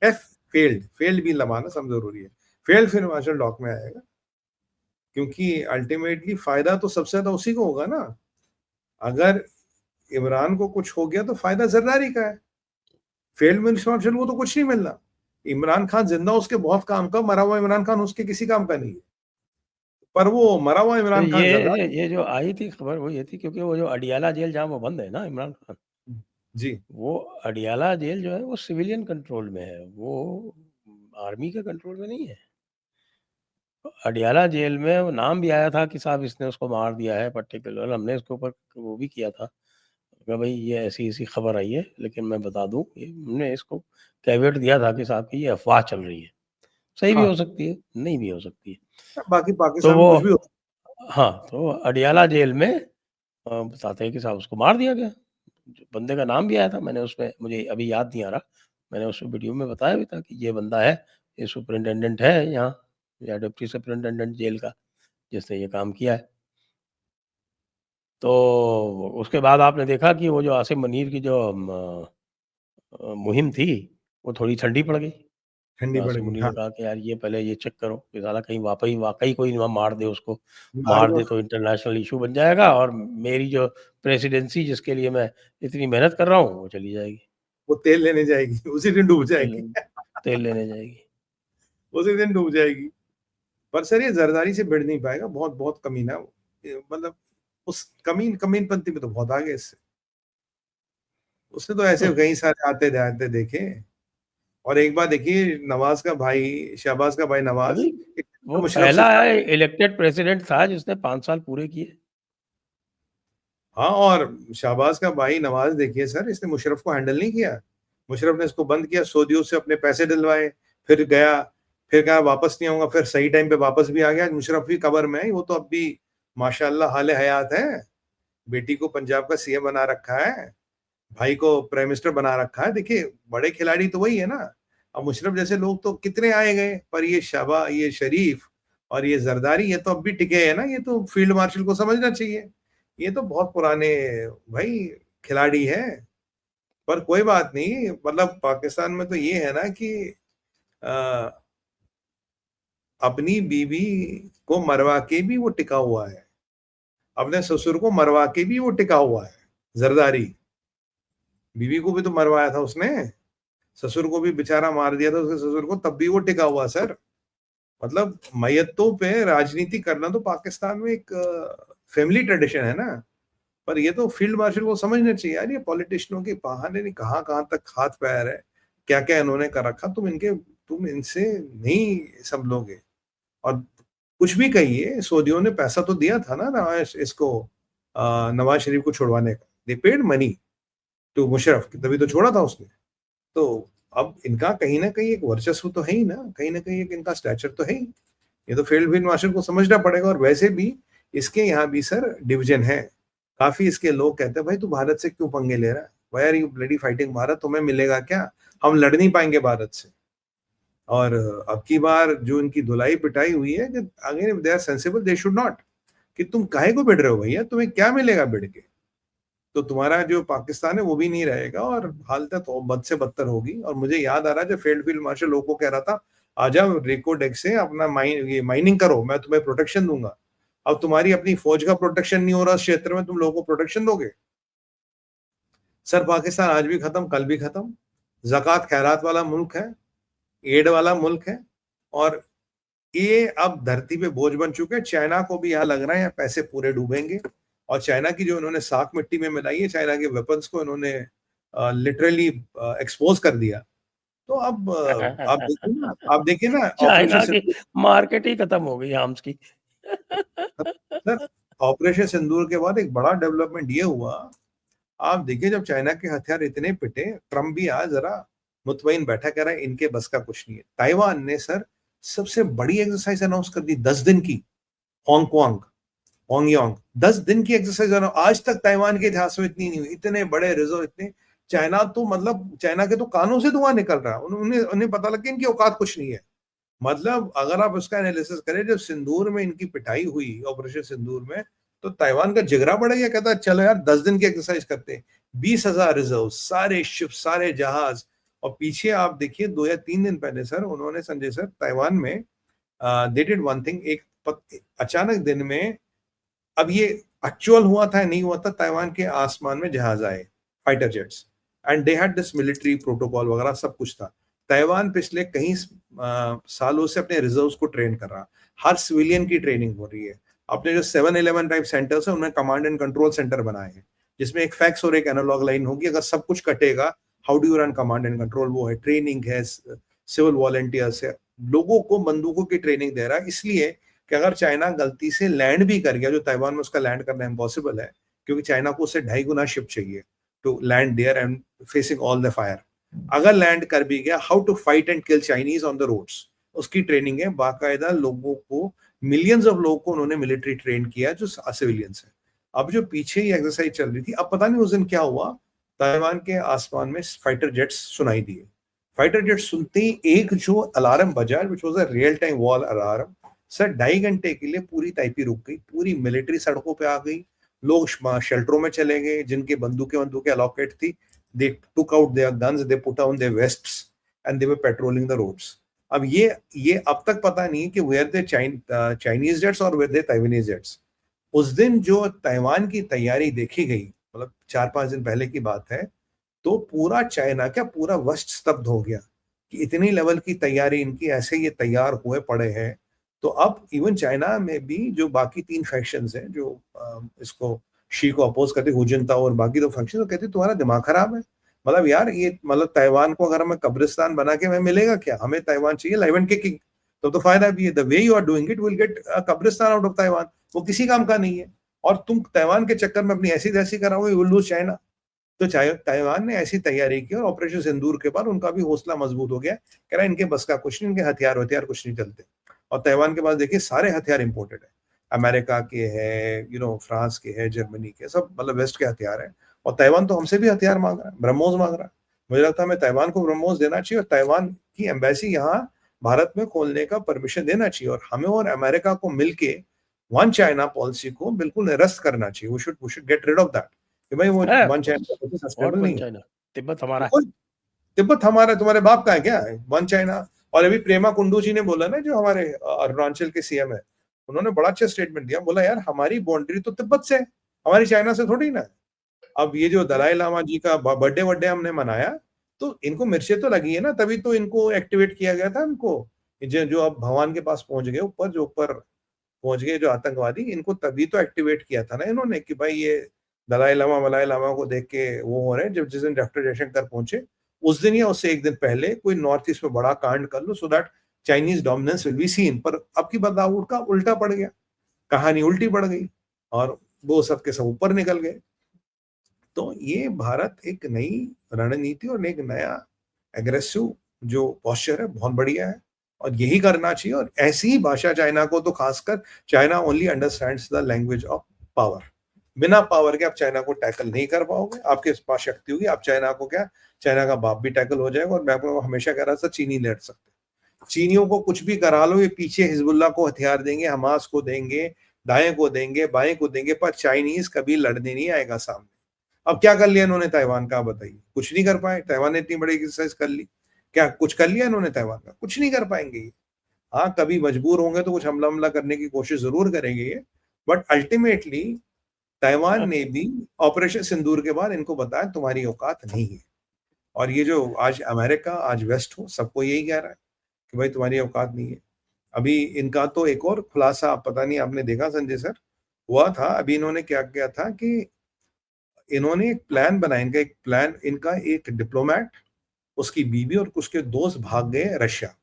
F, failed, failed भी लमाना सब जरूरी है। फेल्ड फील्ड मार्शल डॉक में आएगा, क्योंकि अल्टीमेटली फायदा तो सबसे ज्यादा उसी को होगा ना। अगर इमरान को कुछ हो गया तो फायदा जरदारी का है। फेल्ड मार्शल को तो कुछ नहीं मिलना। इमरान खान जिंदा उसके बहुत काम का, मरा हुआ इमरान खान उसके किसी काम का नहीं है। पर वो मरा हुआ तो इमरान खान ये जरदारी। ये जो आई थी खबर, वो ये थी क्योंकि वो जो अडियाला जेल जहाँ वो बंद है ना इमरान खान, जी। वो अडियाला जेल जो है वो सिविलियन कंट्रोल में है, वो आर्मी के कंट्रोल में नहीं है। अडियाला जेल में वो नाम भी आया था कि साहब इसने उसको मार दिया है पर्टिकुलर, हमने इसके ऊपर वो भी किया था कि भाई ये ऐसी-ऐसी खबर आई है, लेकिन मैं बता दूँ ये हमने इसको कैveat दिया था कि साहब कि ये अफ़वाह चल रही है। सही भी हाँ, हो सकती है, नहीं भी हो सकती है। बाकी तो पाकिस्तान में वो कुछ भी हो। हाँ, तो अडियाला जेल में बताते हैं कि साहब उसको मार दिया गया। जो बंदे का नाम भी आया था, मैंने उसमें मुझे अभी याद नहीं आ रहा। मैंने उस वीडियो में बताया भी था कि ये बंदा है, ये सुपरिटेंडेंट है यहाँ या डिप्टी सुपरिटेंडेंट जेल का, जिसने ये काम किया है। तो उसके बाद आपने देखा कि वो जो आसिम मुनीर की जो मुहिम थी, वो थोड़ी ठंडी पड़ गई। ठंडी पड़ आसिम गई, मुनीर हाँ। ने कहा कि यार ये पहले ये चेक करो कि साला कहीं वाक़ई वाक़ई कोई ना मार दे उसको। मार मार दो। दे तो इंटरनेशनल इश्यू बन जाएगा और मेरी जो प्रेसिडेंसी जिसके लिए मैं इतनी मेहनत कर रहा हूँ, वो चली जाएगी। वो तेल लेने जाएगी, उसी दिन डूब तेल जाएगी। तेल लेने जाएगी। उसी दिन डूब जाएगी। पर सर ये जरदारी से भिड़ नहीं पाएगा, बहुत बहुत कमीना है वो। मतलब उस कमीनपंती में तो बहुत आगे इससे। उसने तो ऐसे हुँ, कई सारे आते जाते देखे। और एक बार देखिए, नवाज का भाई, शहबाज का भाई नवाज, अभी वो मुशर्रफ से पहला शादी। इलेक्टेड प्रेसिडेंट था जिसने 5 साल पूरे किए। हाँ, और शहबाज का भाई नवाज देखिए सर, इसने मुशर्रफ को हैंडल नहीं किया। मुशर्रफ ने इसको बंद किया, सऊदियों से अपने पैसे दिलवाए, फिर गया, फिर कहा वापस नहीं आऊंगा, फिर सही टाइम पे वापस भी आ गया। मुशर्रफ भी कब्र में है, वो तो अब भी माशाल्लाह हाले हयात है। बेटी को पंजाब का सीएम बना रखा है, भाई को प्राइम मिनिस्टर बना रखा है। देखिए बड़े खिलाड़ी तो वही है ना। अब मुशर्रफ जैसे लोग तो कितने आए गए, पर ये शबा, ये शरीफ और ये जरदारी, ये तो अब भी टिके हैं ना। ये तो फील्ड मार्शल को समझना चाहिए, ये तो बहुत पुराने भाई खिलाड़ी हैं। पर कोई बात नहीं, मतलब पाकिस्तान में तो ये है ना कि अ, अपनी बीवी को मरवा के भी वो टिका हुआ है, अपने ससुर को मरवा के भी वो टिका हुआ है। जरदारी बीवी को भी तो मरवाया था उसने, ससुर को भी बेचारा मार दिया था उसके ससुर को, तब भी वो टिका हुआ सर। मतलब मैयतों पे राजनीति करना तो पाकिस्तान में एक फैमिली ट्रेडिशन है ना। पर ये तो फील्ड मार्शल को समझना चाहिए यार, ये पॉलिटिशियनों के बहाने नहीं, कहाँ कहाँ तक हाथ पैर है, क्या क्या इन्होंने कर रखा। तुम इनसे नहीं संभलोगे। और कुछ भी कहिए, सऊदियों ने पैसा तो दिया था ना नवाज इसको, नवाज शरीफ को छुड़वाने का। They paid money to Musharraf, तभी तो छोड़ा था उसने। तो अब इनका कहीं ना कहीं एक वर्चस्व तो है ही ना कहीं एक इनका स्टैचर तो है ही। ये तो फील्ड फील्ड मार्शल को समझना पड़ेगा। और वैसे भी इसके यहाँ भी सर डिवीजन है। काफी इसके लोग कहते हैं भाई तू भारत से क्यों पंगे ले रहा है, why are you bloody fighting Bharat, तुम्हें मिलेगा क्या, हम लड़ नहीं पाएंगे भारत से। और अब की बार जो इनकी धुलाई पिटाई हुई है, कि again they are sensible, they should not, कि तुम काहे को भिड़ रहे हो भैया, तुम्हें क्या मिलेगा भिड़ के। तो तुम्हारा जो पाकिस्तान है वो भी नहीं रहेगा, और हालत तो बद से बदतर होगी। और मुझे याद आ रहा है जब फील्ड मार्शल लोगों को कह रहा था, आ जाओ रेको डेक से अपना ये माइनिंग करो, मैं तुम्हें प्रोटेक्शन दूंगा। अब तुम्हारी अपनी फौज का प्रोटेक्शन नहीं हो रहा उस क्षेत्र में, तुम लोगों को प्रोटेक्शन दोगे। सर पाकिस्तान आज भी खत्म, कल भी खत्म। जक़ात खैरात वाला मुल्क है, एड वाला मुल्क है। और ये अब धरती पे बोझ बन चुके हैं। चाइना को भी यहाँ लग रहा है यहाँ पैसे पूरे डूबेंगे। और चाइना की जो इन्होंने साख मिट्टी में मिलाई है, चाइना के वेपन्स को इन्होंने लिटरली एक्सपोज कर दिया। तो अब आप देखिए ना ऑपरेशन चाइना की सिंदूर। मार्केट ही खत्म हो गई आर्म्स की। सर, ऑपरेशन सिंदूर के बाद एक बड़ा डेवलपमेंट ये हुआ, आप देखिए जब चाइना के हथियार इतने पिटे, ट्रम्प भी आज जरा मुतमईन बैठा, कह रहा है इनके बस का कुछ नहीं है। ताइवान ने सर सबसे बड़ी एक्सरसाइज अनाउंस कर दी 10 दिन की, होंगक्वांग, होंगयोंग, 10 दिन की एक्सरसाइज। आज तक ताइवान के इतिहास में इतनी नहीं हुई, इतने बड़े रिजर्व, इतने चाइना तो मतलब चाइना के तो कानों से धुआं निकल रहा है, उन्हें उन्हें पता लग गया इनकी औकात कुछ नहीं है। मतलब अगर आप उसका एनालिसिस करें, जब सिंदूर में इनकी पिटाई हुई ऑपरेशन सिंदूर में, तो ताइवान का जिगरा बढ़ गया, कहता है चलो यार 10 दिन की एक्सरसाइज करते हैं। 20,000 रिजर्व, सारे शिप, सारे जहाज। और पीछे आप देखिए 2 या 3 दिन पहले सर उन्होंने, संजय सर, ताइवान में दे डिड वन थिंग, अचानक दिन में, अब ये एक्चुअल हुआ था नहीं हुआ था, ताइवान के आसमान में जहाज आए, fighter jets, and they had this military protocol वगैरह सब कुछ था। ताइवान पिछले कई सालों से अपने रिजर्व्स को ट्रेन कर रहा, हर सिविलियन की ट्रेनिंग हो रही है। अपने जो 7-11 टाइप सेंटर्स है उनमें कमांड एंड कंट्रोल सेंटर बनाए हैं, जिसमें एक फैक्स और एक एनालॉग लाइन होगी। अगर सब कुछ कटेगा, how do you run command and control? वो है, ट्रेनिंग है, सिविल वॉलंटियर्स है, लोगों को बंदूकों की ट्रेनिंग दे रहा है। इसलिए कि अगर चाइना गलती से लैंड भी कर गया, जो ताइवान में उसका लैंड करना इम्पॉसिबल है, क्योंकि चाइना को उससे 2.5 गुना शिप चाहिए to land there and facing all the fire. अगर लैंड कर भी गया, how to fight and kill Chinese on the roads, उसकी ट्रेनिंग है। बाकायदा लोगों को, मिलियंस ऑफ लोगों को उन्होंने मिलिट्री ट्रेन किया जो सिविलियंस है। अब जो पीछे ही एक्सरसाइज चल रही थी, अब पता नहीं उस दिन क्या हुआ, ताइवान के आसमान में फाइटर जेट्स सुनाई दिए। फाइटर जेट सुनते ही एक जो अलार्म बजा, which was a real time wall alarm, sir 2.5 घंटे के लिए पूरी ताइपी रुक गई, पूरी मिलिट्री सड़कों पे आ गई, लोग शेल्टरों में चले गए, जिनके बंदूकें अलॉकेट थी, they took out their guns, they put on their vests and they were patrolling the roads. अब ये अब तक पता नहीं है कि वेयर दे चाइनीज जेट्स और वेयर दे ताइवानीज जेट्स। उस दिन जो ताइवान की तैयारी देखी गई, मतलब 4-5 दिन पहले की बात है, तो पूरा चाइना, क्या पूरा वेस्ट स्तब्ध हो गया कि इतनी लेवल की तैयारी इनकी, ऐसे ये तैयार हुए पड़े हैं। तो अब इवन चाइना में भी जो बाकी 3 फैक्शंस हैं जो इसको, शी को अपोज करते, हुजनताओ और बाकी 2 फैक्शन, तो कहते तुम्हारा दिमाग खराब है। मतलब यार ये, मतलब ताइवान को अगर हमें कब्रिस्तान बना के हमें मिलेगा क्या? हमें ताइवान चाहिए लाइव एंड किकिंग। तो फायदा भी है, the way you are doing it will get कब्रिस्तान आउट ऑफ ताइवान। वो किसी काम का नहीं है, और तुम ताइवान के चक्कर में अपनी ऐसी तैसी कराओगे, यू विल लूज चाइना। तो ताइवान ने ऐसी तैयारी की, और ऑपरेशन सिंदूर के बाद उनका भी हौसला मजबूत हो गया, कह रहा है इनके बस का कुछ नहीं, इनके हथियार कुछ नहीं चलते। और ताइवान के पास देखिए सारे हथियार इंपोर्टेड है, अमेरिका के है, फ्रांस के है, जर्मनी के, सब मतलब वेस्ट के हथियार है। और ताइवान तो हमसे भी हथियार मांग रहा है, ब्रह्मोस मांग रहा है। मुझे लगता है हमें ताइवान को ब्रह्मोस देना चाहिए, और ताइवान की एम्बेसी यहाँ भारत में खोलने का परमिशन देना चाहिए, और हमें और अमेरिका को मिलके वन चाइना पॉलिसी को बिल्कुल निरस्त करना चाहिए। We should get rid of that, कि भाई वो है one of China course, policy what sustainable one नहीं है। चाइना, तिब्बत हमारा है। बिल्कुल, तिब्बत हमारा, तुम्हारे बाप का है क्या वन चाइना? और अभी प्रेमा कुंडू जी ने बोला ना, जो हमारे अरुणाचल के सीएम है, उन्होंने बड़ा अच्छा स्टेटमेंट दिया, बोला यार हमारी बाउंड्री तो तिब्बत से है, हमारी चाइना से थोड़ी ना है। अब ये जो दलाई लामा जी का बर्थडे बर्थडे हमने मनाया, तो इनको मिर्चें तो लगी है ना, तभी तो इनको एक्टिवेट किया गया था इनको, जो अब भगवान के पास पहुंच गए, ऊपर जो ऊपर पहुंच गए जो आतंकवादी, इनको तभी तो एक्टिवेट किया था ना इन्होंने, कि भाई ये दलाई लामा मलाई लामा को देख के वो हो रहे हैं। जब जिस दिन डॉक्टर जयशंकर पहुंचे, उस दिन या उससे एक दिन पहले कोई नॉर्थ ईस्ट में बड़ा कांड कर लो, so that Chinese dominance will be seen. पर अब की बदलाव का उल्टा पड़ गया, कहानी उल्टी पड़ गई, और वो सब के सब ऊपर निकल गए। तो ये भारत एक नई रणनीति और एक नया एग्रेसिव जो पोस्चर है, बहुत बढ़िया है, और यही करना चाहिए। और ऐसी ही भाषा चाइना को, तो खासकर China only understands the language of power. बिना पावर के आप चाइना को टैकल नहीं कर पाओगे। आपके पास शक्ति होगी, आप चाइना को क्या, चाइना का बाप भी टैकल हो जाएगा। और मैं आपको हमेशा कह रहा था, चीनी लड़ सकते, चीनियों को कुछ भी करा लो, ये पीछे हिजबुल्ला को हथियार देंगे, हमास को देंगे, दाएं को देंगे, बाएं को देंगे, पर चाइनीज कभी लड़ने नहीं आएगा सामने। अब क्या कर लिया इन्होंने ताइवान का, बताइए? कुछ नहीं कर पाए। ताइवान ने इतनी बड़ी एक्सरसाइज कर ली, क्या कुछ कर लिया इन्होंने ताइवान का? कुछ नहीं कर पाएंगे ये। हाँ, कभी मजबूर होंगे तो कुछ हमला हमला करने की कोशिश जरूर करेंगे ये, बट अल्टीमेटली ताइवान ने भी ऑपरेशन सिंदूर के बाद इनको बताया तुम्हारी औकात नहीं है। और ये जो आज अमेरिका, आज वेस्ट हो, सबको यही कह रहा है कि भाई तुम्हारी औकात नहीं है। अभी इनका तो एक और खुलासा, पता नहीं आपने देखा संजय सर, हुआ था अभी, इन्होंने क्या किया था कि इन्होंने एक प्लान बनाया, इनका एक प्लान, इनका एक डिप्लोमेट, उसकी बीवी और उसके दोस्त भाग गए रशिया,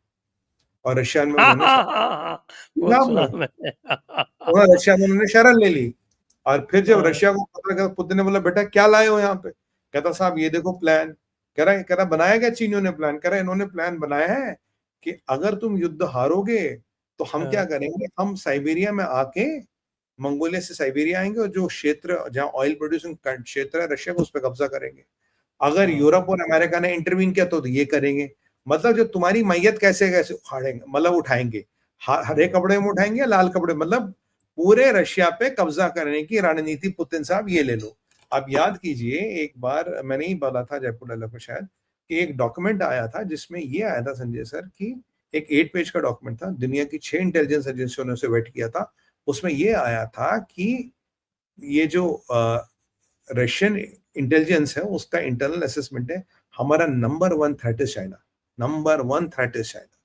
और रशिया में हाँ, उन्होंने हाँ, हाँ, हाँ, वो सुना सुना आपने? मैंने। उन्होंने रशिया में उन्होंने शरण ले ली। और फिर जब हाँ, रशिया को पता लगा, पुतिन ने बोला बेटा क्या लाए हो यहाँ पे? कहता साहब ये देखो प्लान। कह रहा बनाया क्या चीनियों ने प्लान? कह रहा इन्होंने प्लान बनाया है कि अगर तुम युद्ध हारोगे तो हम क्या हाँ, करेंगे, हम साइबेरिया में आके, मंगोलिया से साइबेरिया आएंगे और जो क्षेत्र जहाँ ऑयल प्रोड्यूसिंग क्षेत्र है रशिया का, उस पर कब्जा करेंगे। अगर हाँ, यूरोप और अमेरिका ने इंटरवीन किया तो ये करेंगे। मतलब जो तुम्हारी मैयत कैसे कैसे उखाड़ेंगे, मतलब उठाएंगे, हरे हाँ, कपड़े में उठाएंगे या लाल कपड़े, मतलब पूरे रशिया पे कब्जा करने की रणनीति पुतिन साहब ये ले लो। आप याद कीजिए, एक बार मैंने ही बोला था जयपुर डायलॉग में शायद, कि एक डॉक्यूमेंट आया था जिसमें ये आया था संजय सर कि एक 8 पेज का डॉक्यूमेंट था, दुनिया की 6 इंटेलिजेंस एजेंसियों ने उसे वेट किया था। उसमें ये आया था कि ये जो रशियन इंटेलिजेंस है उसका इंटरनल असेसमेंट है, हमारा number 1 threat is China, number 1 threat is China.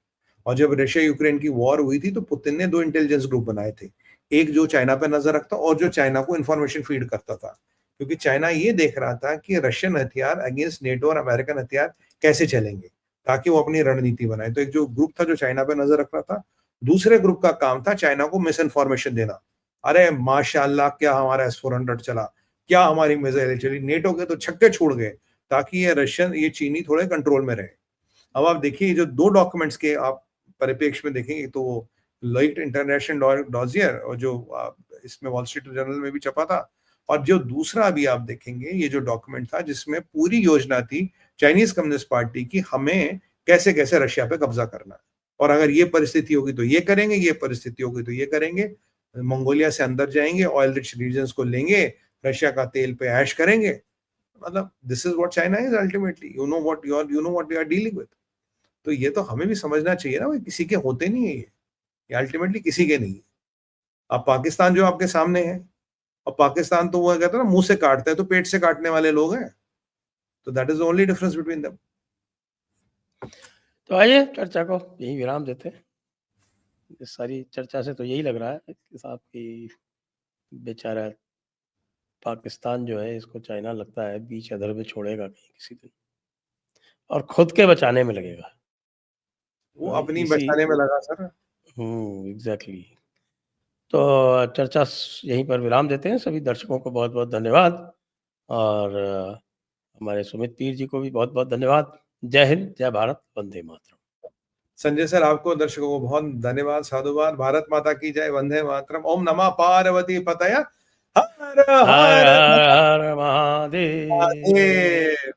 और जब रशिया यूक्रेन की वॉर हुई थी तो पुतिन ने 2 इंटेलिजेंस ग्रुप बनाए थे, एक जो चाइना पे नजर रखता और जो चाइना को इंफॉर्मेशन फीड करता था, क्योंकि चाइना ये देख रहा था कि रशियन हथियार अगेंस्ट नेटो और अमेरिकन हथियार कैसे चलेंगे, ताकि वो अपनी रणनीति बनाए। तो एक जो ग्रुप था जो चाइना पे नजर रख रहा था, दूसरे ग्रुप का काम था चाइना को मिस इन्फॉर्मेशन देना। अरे माशाल्लाह क्या हमारा S-400 चला, क्या हमारी मिसाइलें चली, नेटो के तो छक्के छूट गए, ताकि ये चीनी थोड़े कंट्रोल में रहे। अब आप देखिए जो 2 डॉक्यूमेंट्स के आप परिप्रेक्ष्य में देखेंगे, तो वो लाइट इंटरनेशनल डॉजियर, और जो इसमें वॉल स्ट्रीट जर्नल में भी छपा था, और जो दूसरा अभी आप देखेंगे ये जो डॉक्यूमेंट था जिसमें पूरी योजना थी चाइनीज कम्युनिस्ट पार्टी की, हमें कैसे कैसे रशिया पे कब्जा करना है, और अगर ये परिस्थिति होगी तो ये करेंगे, ये परिस्थिति होगी तो ये करेंगे, मंगोलिया से अंदर जाएंगे, ऑयल रिच रीजन्स को लेंगे, रशिया का तेल पे ऐश करेंगे। मतलब this is what China is ultimately, you know what you are dealing with. तो ये तो हमें भी समझना चाहिए ना भाई, किसी के होते नहीं है ये अल्टीमेटली किसी के नहीं है। अब पाकिस्तान जो आपके सामने है, और पाकिस्तान तो वो कहते हैं ना, मुंह से काटते हैं तो पेट से काटने वाले लोग हैं। तो that is the only difference between them. तो आइए चर्चा को यहीं विराम देते हैं। इस सारी चर्चा से तो यही लग रहा है कि साहब कि बेचारा पाकिस्तान जो है इसको चाइना लगता है बीच अधर में छोड़ेगा कहीं किसी दिन, और खुद के बचाने में लगेगा। वो अपनी इसी बचाने में लगा सर। एग्ज़ैक्टली। तो चर्चा यहीं पर विराम देते हैं। सभी दर्शकों को बहुत-बहुत धन्यवाद, और हमारे सुमित पीर जी को भी बहुत-बहुत धन्यवाद। जय हिंद, जय भारत, वंदे मातरम। संजय सर आपको, दर्शकों को बहुत धन्यवाद, साधुवाद। भारत माता की जय, वंदे मातरम, ओम नमः पार्वती पतया, हर हर हर हर हर महादेव। महादेव।